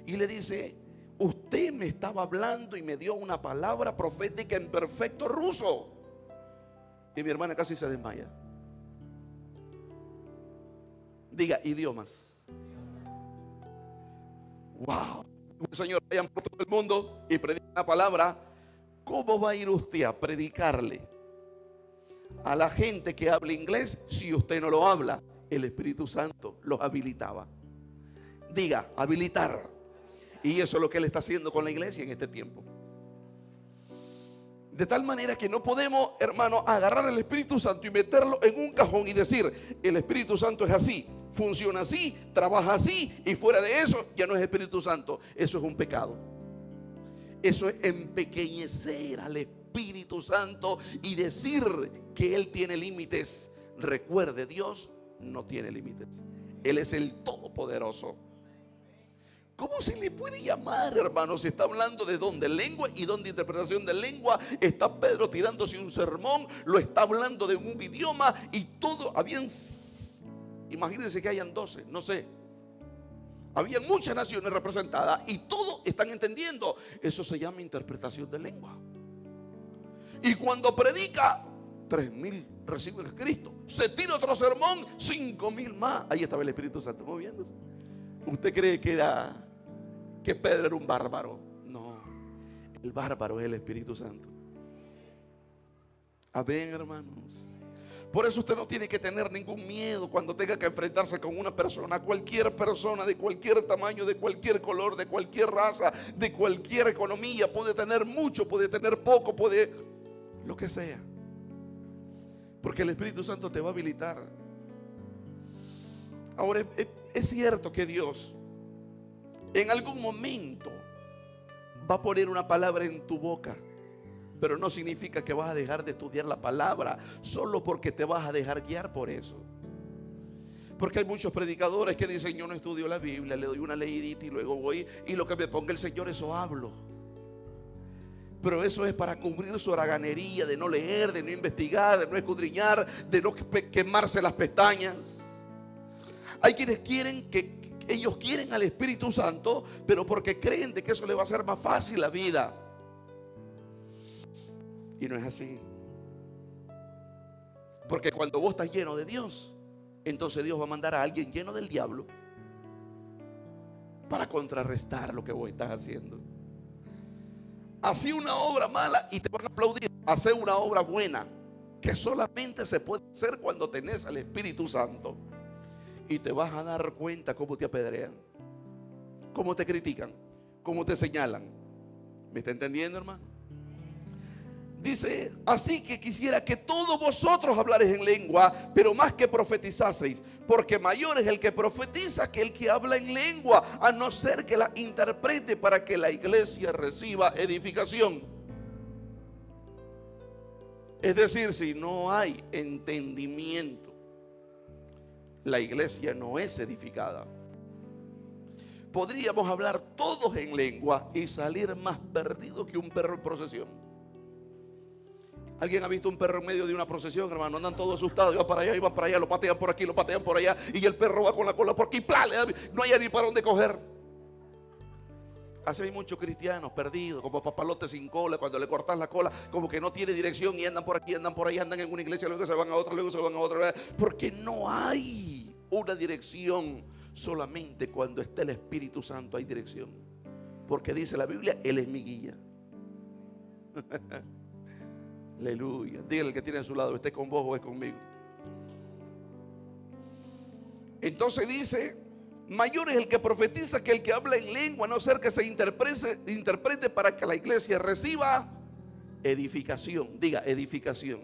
Y le dice: usted me estaba hablando y me dio una palabra profética en perfecto ruso. Y mi hermana casi se desmaya. Diga: idiomas. Wow. Señor, vayan por todo el mundo y prediquen la palabra. ¿Cómo va a ir usted a predicarle a la gente que habla inglés si usted no lo habla? El Espíritu Santo los habilitaba. Diga: habilitar. Y eso es lo que Él está haciendo con la iglesia en este tiempo. De tal manera que no podemos, hermano, agarrar el Espíritu Santo y meterlo en un cajón y decir: el Espíritu Santo es así, funciona así, trabaja así, y fuera de eso ya no es Espíritu Santo. Eso es un pecado. Eso es empequeñecer al Espíritu Santo y decir que Él tiene límites. Recuerde, Dios no tiene límites. Él es el Todopoderoso. ¿Cómo se le puede llamar, hermano? Se está hablando de don de lengua y don de interpretación de lengua. Está Pedro tirándose un sermón, lo está hablando de un idioma, y todo, imagínense que hayan 12, no sé. Habían muchas naciones representadas y todos están entendiendo. Eso se llama interpretación de lengua. Y cuando predica, 3,000 reciben a Cristo. Se tira otro sermón, 5,000 más. Ahí estaba el Espíritu Santo moviéndose. ¿Usted cree que Pedro era un bárbaro? No, el bárbaro es el Espíritu Santo. Amén, hermanos. Por eso usted no tiene que tener ningún miedo cuando tenga que enfrentarse con una persona. Cualquier persona, de cualquier tamaño, de cualquier color, de cualquier raza, de cualquier economía. Puede tener mucho, puede tener poco, puede lo que sea, porque el Espíritu Santo te va a habilitar. Ahora, es cierto que Dios en algún momento va a poner una palabra en tu boca, pero no significa que vas a dejar de estudiar la palabra solo porque te vas a dejar guiar por eso. Porque hay muchos predicadores que dicen: yo no estudio la Biblia, le doy una leidita y luego voy y lo que me ponga el Señor, eso hablo. Pero eso es para cubrir su haraganería de no leer, de no investigar, de no escudriñar, de no quemarse las pestañas. Hay quienes ellos quieren al Espíritu Santo, pero porque creen de que eso le va a hacer más fácil la vida. Y no es así. Porque cuando vos estás lleno de Dios, entonces Dios va a mandar a alguien lleno del diablo para contrarrestar lo que vos estás haciendo. Hacé una obra mala y te van a aplaudir. Hacé una obra buena, que solamente se puede hacer cuando tenés al Espíritu Santo. Y te vas a dar cuenta cómo te apedrean, cómo te critican, cómo te señalan. ¿Me está entendiendo, hermano? Dice: así que quisiera que todos vosotros hablareis en lengua, pero más que profetizaseis, porque mayor es el que profetiza que el que habla en lengua, a no ser que la interprete, para que la iglesia reciba edificación. Es decir, si no hay entendimiento, la iglesia no es edificada. Podríamos hablar todos en lengua y salir más perdidos que un perro en procesión. ¿Alguien ha visto un perro en medio de una procesión, hermano? Andan todos asustados, va para allá y va para allá, lo patean por aquí, lo patean por allá, y el perro va con la cola por aquí, ¡plá! No hay ni para dónde coger. Así hay muchos cristianos perdidos, como papalotes sin cola. Cuando le cortas la cola, como que no tiene dirección, y andan por aquí, andan por ahí, andan en una iglesia, luego se van a otra, luego se van a otra, porque no hay una dirección. Solamente cuando está el Espíritu Santo hay dirección, porque dice la Biblia: Él es mi guía. Aleluya. Dígale al que tiene a su lado, esté con vos o es conmigo. Entonces dice, mayor es el que profetiza que el que habla en lengua, a no ser que se interprete para que la iglesia reciba edificación. Diga, edificación.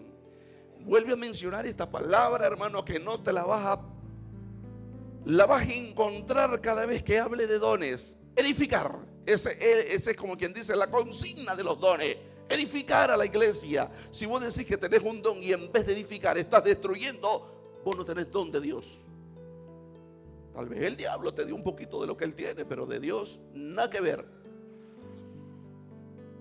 Vuelve a mencionar esta palabra, hermano, que no te la vas a encontrar cada vez que hable de dones. Edificar. Ese es como quien dice la consigna de los dones. Edificar a la iglesia. Si vos decís que tenés un don y en vez de edificar estás destruyendo, vos no tenés don de Dios. Tal vez el diablo te dio un poquito de lo que él tiene, pero de Dios nada que ver.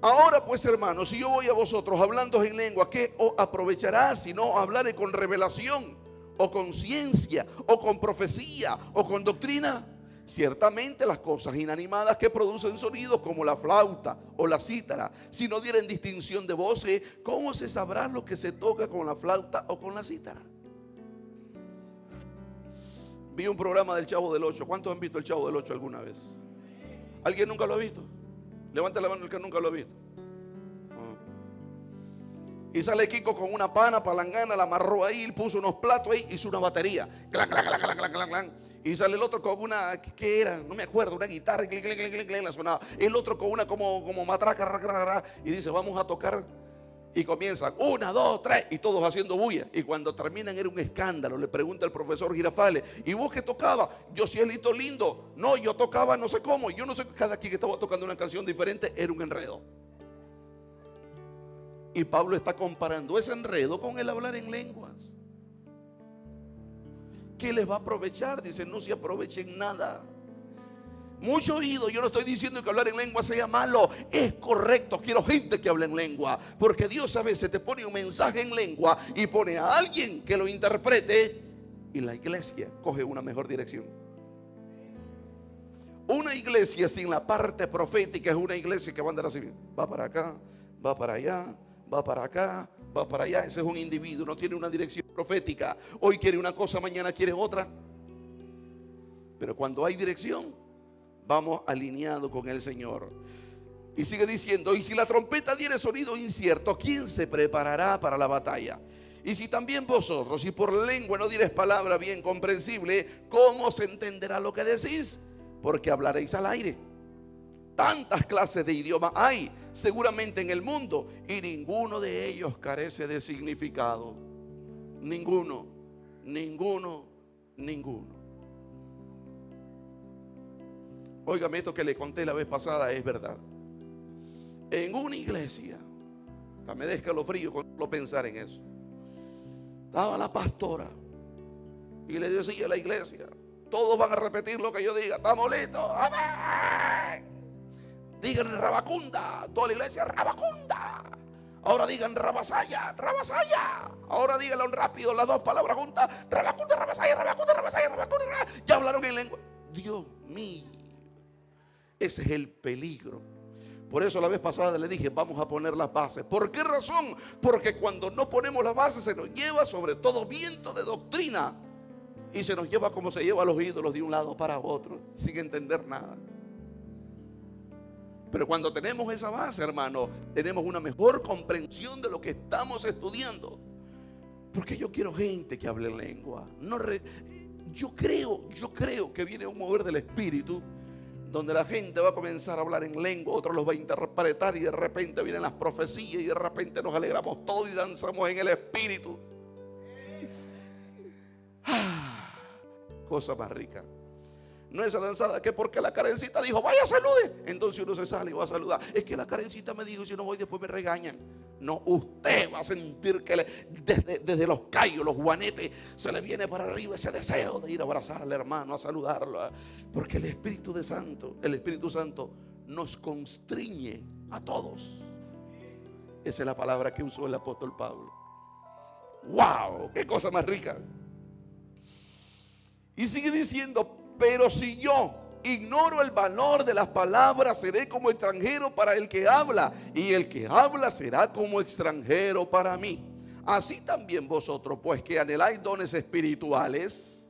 Ahora pues, hermanos, si yo voy a vosotros hablando en lengua, ¿qué os aprovechará si no hablaré con revelación, o con ciencia, o con profecía, o con doctrina? Ciertamente las cosas inanimadas que producen sonidos como la flauta o la cítara, si no dieren distinción de voces, ¿cómo se sabrá lo que se toca con la flauta o con la cítara? Vi un programa del Chavo del Ocho. ¿Cuántos han visto el Chavo del Ocho alguna vez? ¿Alguien nunca lo ha visto? Levante la mano el que nunca lo ha visto. Y sale Kiko con una pana, palangana, la amarró ahí, puso unos platos ahí, hizo una batería. Clan, clan, clan, clan, clan, clan, clan. Y sale el otro con una, ¿qué era? No me acuerdo, una guitarra, clan, clan, clan, clan, clan, la sonaba. El otro con una como matraca, y dice, vamos a tocar. Y comienzan, 1, 2, 3, y todos haciendo bulla. Y cuando terminan era un escándalo. Le pregunta el profesor Girafales, ¿y vos qué tocaba? Yo cielito lindo. No, yo tocaba no sé cómo. Yo no sé, cada quien que estaba tocando una canción diferente era un enredo. Y Pablo está comparando ese enredo con el hablar en lenguas. ¿Qué les va a aprovechar? Dice, no se aprovechen nada. Mucho oído. Yo no estoy diciendo que hablar en lengua sea malo. Es correcto. Quiero gente que hable en lengua. Porque Dios a veces te pone un mensaje en lengua y pone a alguien que lo interprete. Y la iglesia coge una mejor dirección. Una iglesia sin la parte profética es una iglesia que va a andar así. Va para acá, va para allá, va para acá, va para allá. Ese es un individuo. No tiene una dirección profética. Hoy quiere una cosa, mañana quiere otra. Pero cuando hay dirección, vamos alineados con el Señor. Y sigue diciendo, y si la trompeta diere sonido incierto, ¿quién se preparará para la batalla? Y si también vosotros, si por lengua no dieres palabra bien comprensible, ¿cómo se entenderá lo que decís? Porque hablaréis al aire. Tantas clases de idiomas hay seguramente en el mundo, y ninguno de ellos carece de significado. Ninguno, ninguno, ninguno. Óigame, esto que le conté la vez pasada es verdad. En una iglesia, me da escalofrío con solo pensar en eso. Estaba la pastora y le decía a la iglesia, todos van a repetir lo que yo diga. ¿Estamos listos? ¡Amén! Digan Rabacunda. Toda la iglesia, Rabacunda. Ahora digan Rabasaya, Rabasaya. Ahora díganlo rápido, las dos palabras juntas. Rabacunda, Rabasaya, Rabacunda, Rabasaya, Rabacunda. Ya hablaron en lengua. Dios mío. Ese es el peligro. Por eso la vez pasada le dije, vamos a poner las bases. ¿Por qué razón? Porque cuando no ponemos las bases se nos lleva sobre todo viento de doctrina. Y se nos lleva como se lleva a los ídolos de un lado para otro, sin entender nada. Pero cuando tenemos esa base, hermano, tenemos una mejor comprensión de lo que estamos estudiando. Porque yo quiero gente que hable lengua. Yo creo que viene un mover del Espíritu, donde la gente va a comenzar a hablar en lengua, otros los va a interpretar, y de repente vienen las profecías, y de repente nos alegramos todos y danzamos en el Espíritu. Cosa más rica. No esa danzada que porque la Karencita dijo, vaya, salude. Entonces uno se sale y va a saludar. Es que la Karencita me dijo, si no voy después me regañan. No, usted va a sentir que desde los callos, los juanetes, se le viene para arriba ese deseo de ir a abrazar al hermano, a saludarlo. Porque el Espíritu Santo nos constriñe a todos. Esa es la palabra que usó el apóstol Pablo. ¡Wow! ¡Qué cosa más rica! Y sigue diciendo, pero si yo ignoro el valor de las palabras, seré como extranjero para el que habla, y el que habla será como extranjero para mí. Así también vosotros, pues que anheláis dones espirituales,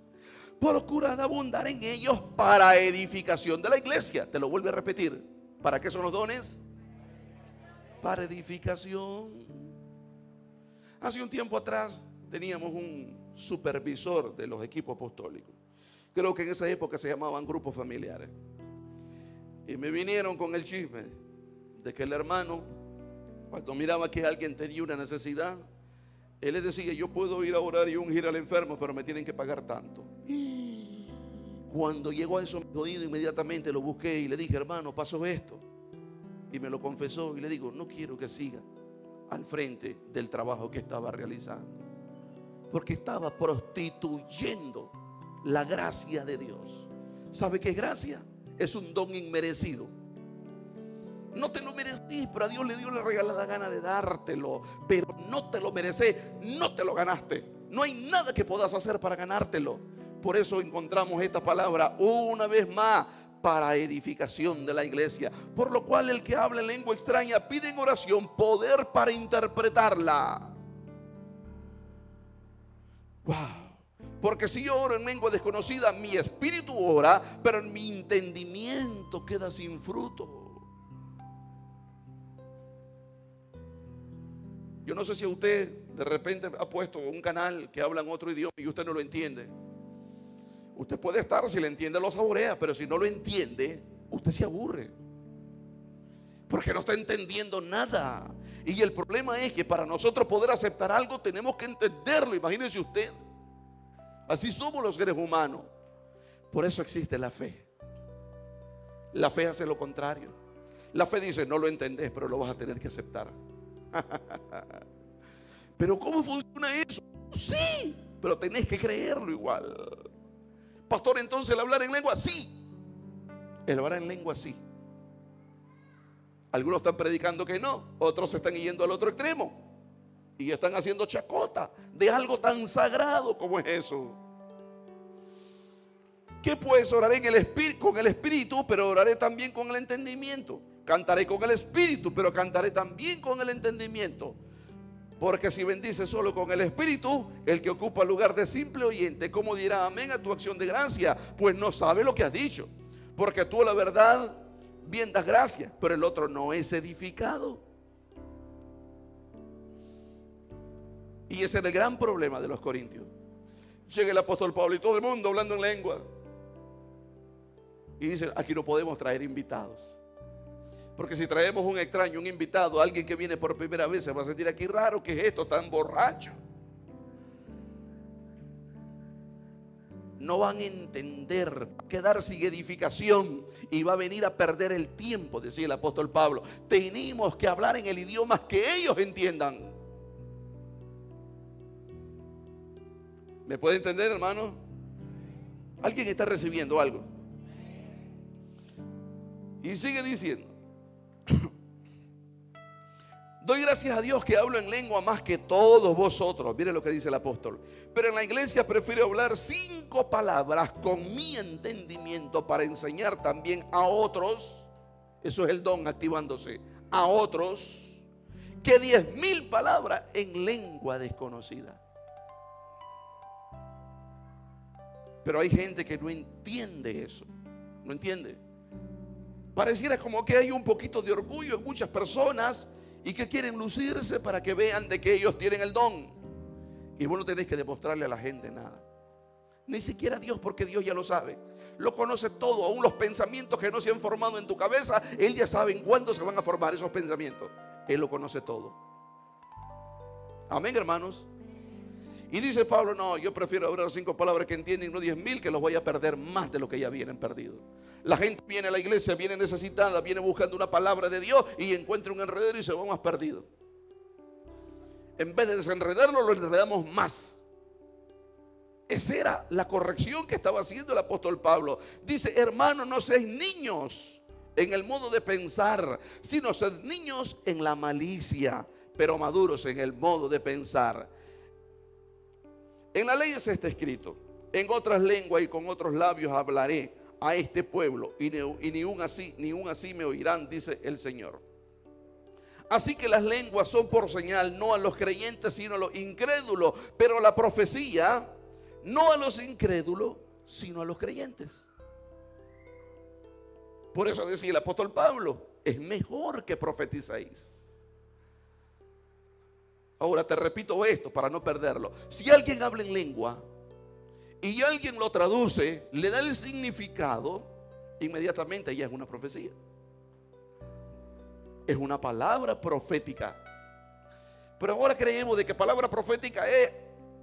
procurad abundar en ellos para edificación de la iglesia. Te lo vuelvo a repetir. ¿Para qué son los dones? Para edificación. Hace un tiempo atrás teníamos un supervisor de los equipos apostólicos. Creo que en esa época se llamaban grupos familiares. Y me vinieron con el chisme de que el hermano, cuando miraba que alguien tenía una necesidad, él le decía: yo puedo ir a orar y ungir al enfermo, pero me tienen que pagar tanto. Cuando llegó a eso, mi oído, inmediatamente lo busqué y le dije: hermano, pasó esto. Y me lo confesó y le digo: no quiero que siga al frente del trabajo que estaba realizando, porque estaba prostituyendo la gracia de Dios. ¿Sabe qué es gracia? Es un don inmerecido. No te lo merecís, pero a Dios le dio la regalada gana de dártelo. Pero no te lo mereces, no te lo ganaste. No hay nada que puedas hacer para ganártelo. Por eso encontramos esta palabra una vez más: para edificación de la iglesia. Por lo cual el que habla en lengua extraña pide en oración poder para interpretarla. Wow. Porque si yo oro en lengua desconocida, mi espíritu ora, pero mi entendimiento queda sin fruto. Yo no sé si usted de repente ha puesto un canal que habla en otro idioma y usted no lo entiende. Usted puede estar, si le entiende lo saborea, pero si no lo entiende, usted se aburre, porque no está entendiendo nada. Y el problema es que para nosotros poder aceptar algo tenemos que entenderlo. Imagínese usted. Así somos los seres humanos. Por eso existe la fe. La fe hace lo contrario. La fe dice: no lo entendés, pero lo vas a tener que aceptar. Pero ¿cómo funciona eso? Sí, pero tenés que creerlo igual. Pastor, entonces el hablar en lengua, sí. El hablar en lengua, sí. Algunos están predicando que no, otros se están yendo al otro extremo y están haciendo chacota de algo tan sagrado como es eso. ¿Qué pues? Oraré en el espíritu, con el espíritu, pero oraré también con el entendimiento. Cantaré con el espíritu, pero cantaré también con el entendimiento. Porque si bendice solo con el espíritu, el que ocupa el lugar de simple oyente, ¿cómo dirá amén a tu acción de gracia? Pues no sabe lo que has dicho. Porque tú, la verdad, bien das gracia, pero el otro no es edificado. Y ese era el gran problema de los corintios. Llega el apóstol Pablo y todo el mundo hablando en lengua. Y dice: aquí no podemos traer invitados. Porque si traemos un extraño, un invitado, alguien que viene por primera vez, se va a sentir aquí raro. ¿Qué es esto? Tan borracho. No van a entender, va a quedar sin edificación y va a venir a perder el tiempo, decía el apóstol Pablo. Tenemos que hablar en el idioma que ellos entiendan. ¿Me puede entender, hermano? ¿Alguien está recibiendo algo? Y sigue diciendo: doy gracias a Dios que hablo en lengua más que todos vosotros. Mire lo que dice el apóstol. Pero en la iglesia prefiero hablar 5 palabras con mi entendimiento para enseñar también a otros. Eso es el don activándose. A otros, que 10,000 palabras en lengua desconocida. Pero hay gente que no entiende eso. No entiende. Pareciera como que hay un poquito de orgullo en muchas personas y que quieren lucirse para que vean de que ellos tienen el don. Y vos no tenés que demostrarle a la gente nada. Ni siquiera a Dios, porque Dios ya lo sabe. Lo conoce todo, aún los pensamientos que no se han formado en tu cabeza. Él ya sabe en cuándo se van a formar esos pensamientos. Él lo conoce todo. Amén, hermanos. Y dice Pablo: no, yo prefiero hablar 5 palabras que entienden, no 10,000, que los voy a perder más de lo que ya vienen perdidos. La gente viene a la iglesia, viene necesitada, viene buscando una palabra de Dios y encuentra un enredero y se va más perdido. En vez de desenredarlo, lo enredamos más. Esa era la corrección que estaba haciendo el apóstol Pablo. Dice: hermanos, no seáis niños en el modo de pensar, sino sed niños en la malicia, pero maduros en el modo de pensar. En la ley está escrito: en otras lenguas y con otros labios hablaré a este pueblo, y ni un así me oirán, dice el Señor. Así que las lenguas son por señal, no a los creyentes, sino a los incrédulos. Pero la profecía, no a los incrédulos, sino a los creyentes. Por eso decía el apóstol Pablo: es mejor que profetizáis. Ahora te repito esto para no perderlo. Si alguien habla en lengua y alguien lo traduce, le da el significado, inmediatamente ya es una profecía. Es una palabra profética. Pero ahora creemos de que palabra profética es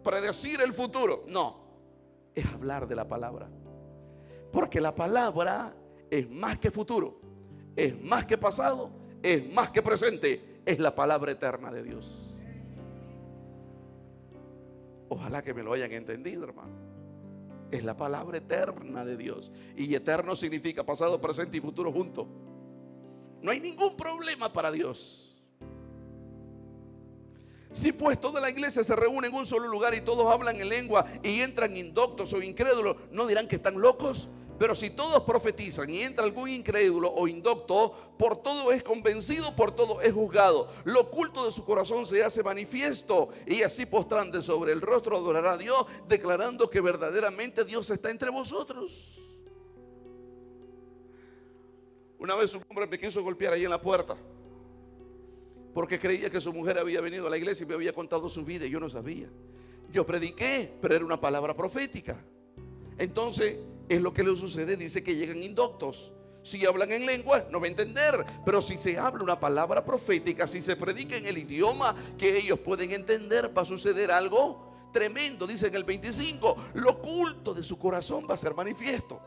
predecir el futuro. No, es hablar de la palabra. Porque la palabra es más que futuro, es más que pasado, es más que presente. Es la palabra eterna de Dios. Ojalá que me lo hayan entendido, hermano. Es la palabra eterna de Dios. Y eterno significa pasado, presente y futuro juntos. No hay ningún problema para Dios. Si pues toda la iglesia se reúne en un solo lugar y todos hablan en lengua y entran indoctos o incrédulos, ¿no dirán que están locos? Pero si todos profetizan y entra algún incrédulo o indocto, por todo es convencido, por todo es juzgado. Lo oculto de su corazón se hace manifiesto, y así postrante sobre el rostro adorará a Dios, declarando que verdaderamente Dios está entre vosotros. Una vez un hombre me quiso golpear ahí en la puerta porque creía que su mujer había venido a la iglesia y me había contado su vida y yo no sabía. Yo prediqué, pero era una palabra profética. Entonces es lo que le sucede, dice que llegan indoctos. Si hablan en lengua no va a entender, pero si se habla una palabra profética, si se predica en el idioma que ellos pueden entender, va a suceder algo tremendo. Dice en el 25, lo oculto de su corazón va a ser manifiesto,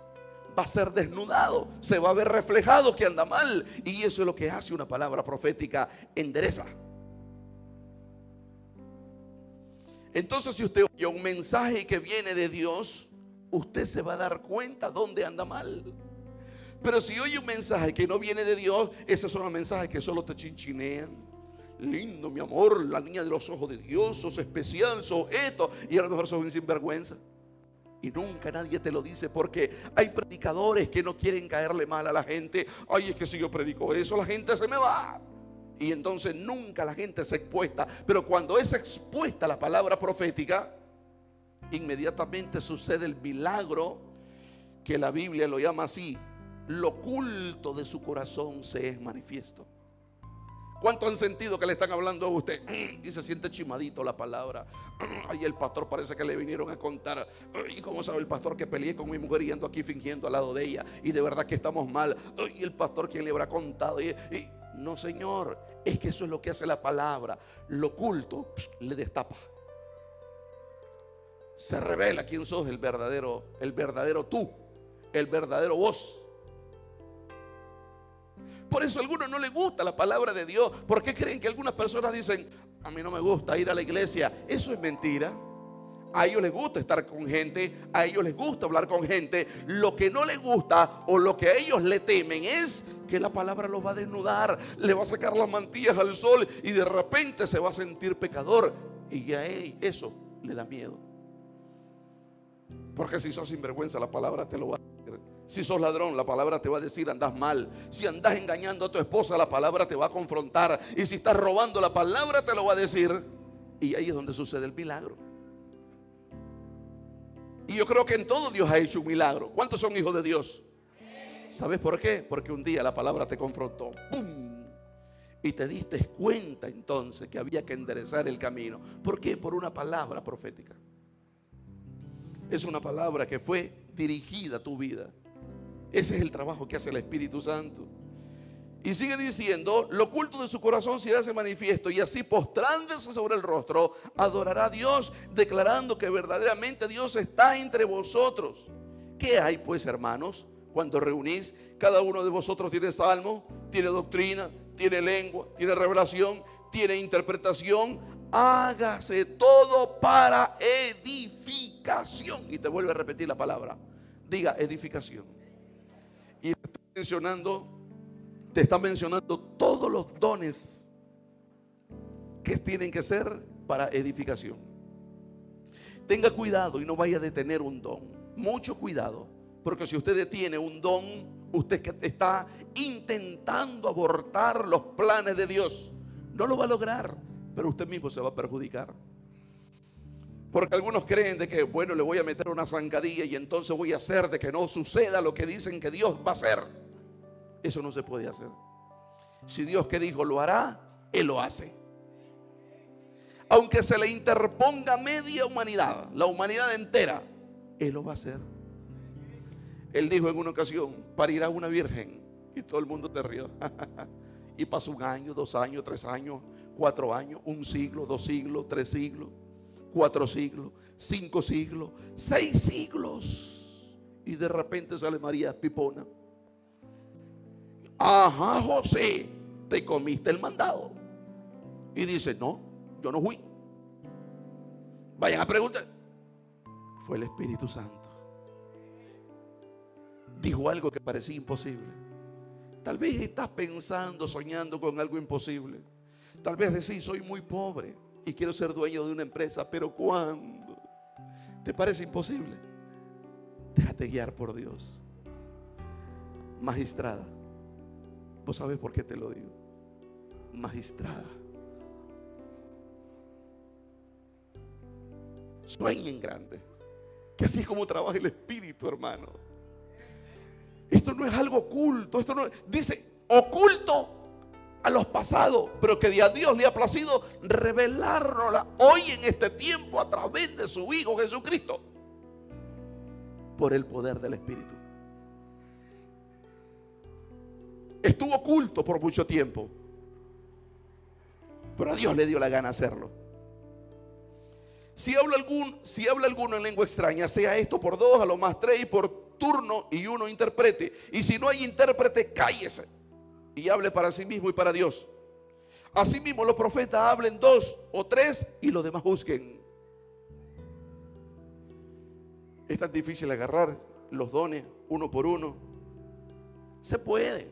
va a ser desnudado, se va a ver reflejado que anda mal. Y eso es lo que hace una palabra profética, endereza. Entonces si usted oye un mensaje que viene de Dios, usted se va a dar cuenta dónde anda mal. Pero si oye un mensaje que no viene de Dios, esos son los mensajes que solo te chinchinean. Lindo, mi amor, la niña de los ojos de Dios, sos especial, sos esto, y a lo mejor sos un sinvergüenza. Y nunca nadie te lo dice, porque hay predicadores que no quieren caerle mal a la gente. Ay, es que si yo predico eso, la gente se me va. Y entonces nunca la gente se expuesta. Pero cuando es expuesta la palabra profética, inmediatamente sucede el milagro que la Biblia lo llama así: lo oculto de su corazón se es manifiesto. ¿Cuánto han sentido que le están hablando a usted y se siente chimadito la palabra? Ay, el pastor parece que le vinieron a contar. ¿Y cómo sabe el pastor que peleé con mi mujer y ando aquí fingiendo al lado de ella? Y de verdad que estamos mal. ¿Y el pastor quién le habrá contado? No, señor, es que eso es lo que hace la palabra. Lo oculto le destapa. Se revela quién sos, el verdadero tú, el verdadero vos. Por eso a algunos no les gusta la palabra de Dios. ¿Por qué creen que algunas personas dicen, a mí no me gusta ir a la iglesia? Eso es mentira. A ellos les gusta estar con gente, a ellos les gusta hablar con gente. Lo que no les gusta o lo que a ellos le temen es que la palabra los va a desnudar, le va a sacar las mantillas al sol y de repente se va a sentir pecador. Y a eso le da miedo. Porque si sos sinvergüenza, la palabra te lo va a decir. Si sos ladrón, la palabra te va a decir andás mal. Si andás engañando a tu esposa, la palabra te va a confrontar. Y si estás robando, la palabra te lo va a decir. Y ahí es donde sucede el milagro. Y yo creo que en todo Dios ha hecho un milagro. ¿Cuántos son hijos de Dios? ¿Sabes por qué? Porque un día la palabra te confrontó. ¡Pum! Y te diste cuenta entonces que había que enderezar el camino. ¿Por qué? Por una palabra profética. Es una palabra que fue dirigida a tu vida. Ese es el trabajo que hace el Espíritu Santo. Y sigue diciendo, lo oculto de su corazón se hace manifiesto, y así postrándose sobre el rostro, adorará a Dios, declarando que verdaderamente Dios está entre vosotros. ¿Qué hay pues, hermanos? Cuando reunís, cada uno de vosotros tiene salmo, tiene doctrina, tiene lengua, tiene revelación, tiene interpretación. Hágase todo para edificación. Y te vuelve a repetir la palabra. Diga edificación. Y te está mencionando todos los dones que tienen que ser para edificación. Tenga cuidado y no vaya a detener un don. Mucho cuidado, porque si usted detiene un don, usted que está intentando abortar los planes de Dios. No lo va a lograr, pero usted mismo se va a perjudicar. Porque algunos creen de que, bueno, le voy a meter una zancadilla y entonces voy a hacer de que no suceda lo que dicen que Dios va a hacer. Eso no se puede hacer. Si Dios que dijo lo hará, Él lo hace. aunque se le interponga media humanidad, la humanidad entera, Él lo va a hacer. Él dijo en una ocasión: parirá una virgen. Y todo el mundo te rió. Y pasó 1 año, 2 años, 3 años, 4 años, 1 siglo, 2 siglos, 3 siglos, 4 siglos, 5 siglos, 6 siglos. Y de repente sale María Pipona. Ajá, José, te comiste el mandado. Y dice: no, yo no fui. Vayan a preguntar. Fue el Espíritu Santo. Dijo algo que parecía imposible. Tal vez estás pensando, soñando con algo imposible. Tal vez decís: soy muy pobre y quiero ser dueño de una empresa. Pero ¿cuándo? ¿Te parece imposible? Déjate guiar por Dios. Magistrada, ¿vos sabés por qué te lo digo? Magistrada, sueñen grande, que así es como trabaja el Espíritu, hermano. Esto no es algo oculto, esto no dice oculto a los pasados, pero que a Dios le ha placido revelárnosla hoy en este tiempo a través de su Hijo Jesucristo, por el poder del Espíritu. Estuvo oculto por mucho tiempo, pero a Dios le dio la gana hacerlo. Si habla alguno en lengua extraña, sea esto por 2, a lo más 3, y por turno, y uno interprete. Y si no hay intérprete, cállese y hable para sí mismo y para Dios. Asimismo los profetas hablen 2 o 3 y los demás juzguen. Es tan difícil agarrar los dones uno por uno. Se puede,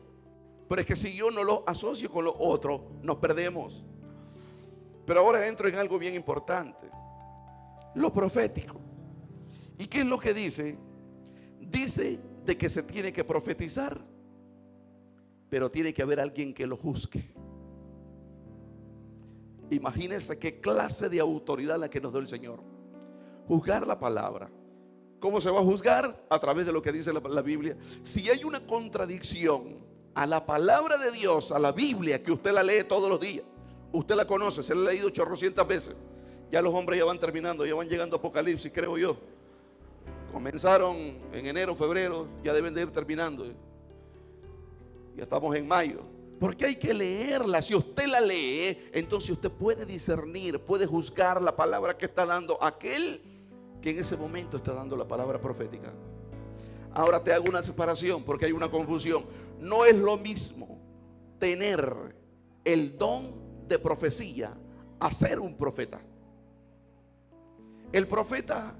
pero es que si yo no los asocio con los otros, nos perdemos. Pero ahora entro en algo bien importante: lo profético. ¿Y qué es lo que dice? Dice de que se tiene que profetizar, pero tiene que haber alguien que lo juzgue. Imagínense qué clase de autoridad la que nos dio el Señor. Juzgar la palabra. ¿Cómo se va a juzgar? A través de lo que dice la Biblia. Si hay una contradicción a la palabra de Dios, a la Biblia, que usted la lee todos los días, usted la conoce, se la ha leído 800 veces. Ya los hombres ya van terminando, ya van llegando a Apocalipsis, creo yo. Comenzaron en enero, febrero, ya deben de ir terminando. Ya estamos en mayo. Porque hay que leerla. Si usted la lee, entonces usted puede discernir, puede juzgar la palabra que está dando aquel que en ese momento está dando la palabra profética. Ahora te hago una separación porque hay una confusión. No es lo mismo tener el don de profecía a ser un profeta. El profeta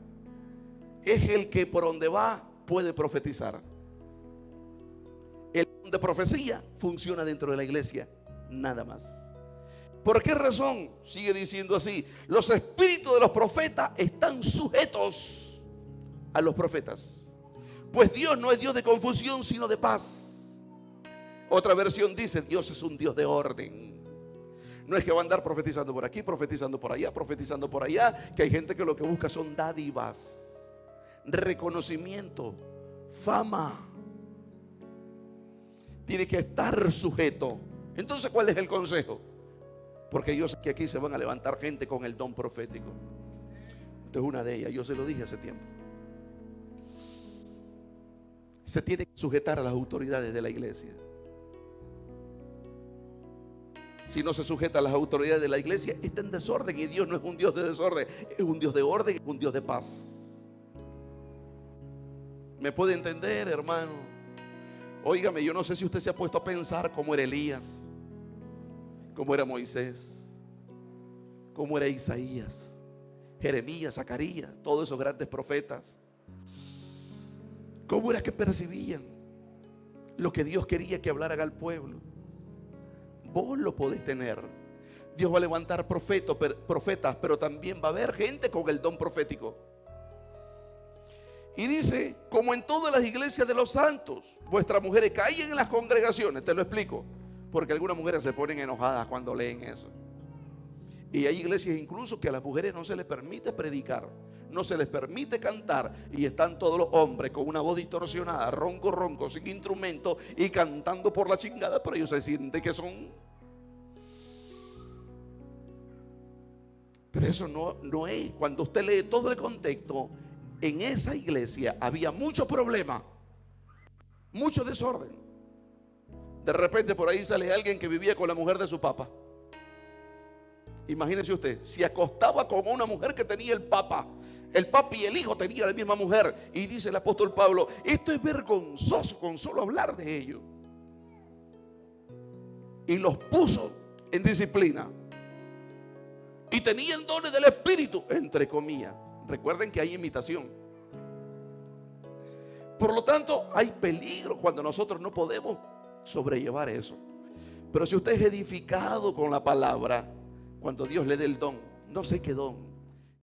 es el que por donde va puede profetizar. El don de profecía funciona dentro de la iglesia, nada más. ¿Por qué razón? Sigue diciendo así: los espíritus de los profetas están sujetos a los profetas, pues Dios no es Dios de confusión, sino de paz. Otra versión dice: Dios es un Dios de orden. No es que va a andar profetizando por aquí, profetizando por allá, que hay gente que lo que busca son dádivas, reconocimiento, fama. Tiene que estar sujeto. Entonces, ¿cuál es el consejo? Porque yo sé que aquí se van a levantar gente con el don profético. Esta es una de ellas, yo se lo dije hace tiempo. Se tiene que sujetar a las autoridades de la iglesia. Si no se sujeta a las autoridades de la iglesia, está en desorden. Y Dios no es un Dios de desorden, es un Dios de orden, es un Dios de paz. ¿Me puede entender, hermano? Óigame, yo no sé si usted se ha puesto a pensar cómo era Elías, cómo era Moisés, cómo era Isaías, Jeremías, Zacarías, todos esos grandes profetas. ¿Cómo era que percibían lo que Dios quería que hablaran al pueblo? Vos lo podés tener. Dios va a levantar profetas, pero también va a haber gente con el don profético. Y dice: como en todas las iglesias de los santos, vuestras mujeres callen en las congregaciones. Te lo explico, porque algunas mujeres se ponen enojadas cuando leen eso. Y hay iglesias incluso que a las mujeres no se les permite predicar, no se les permite cantar, y están todos los hombres con una voz distorsionada, ronco, sin instrumento, y cantando por la chingada, pero ellos se sienten que son. Pero eso no es. Cuando usted lee todo el contexto, en esa iglesia había mucho problema, mucho desorden. De repente por ahí sale alguien que vivía con la mujer de su papá. Imagínese usted, si acostaba con una mujer que tenía el papa y el hijo tenían la misma mujer. Y dice el apóstol Pablo, esto es vergonzoso con solo hablar de ello. Y los puso en disciplina. Y tenían dones del Espíritu, entre comillas. Recuerden que hay imitación. Por lo tanto, hay peligro cuando nosotros no podemos sobrellevar eso. Pero si usted es edificado con la palabra, cuando Dios le dé el don, no sé qué don,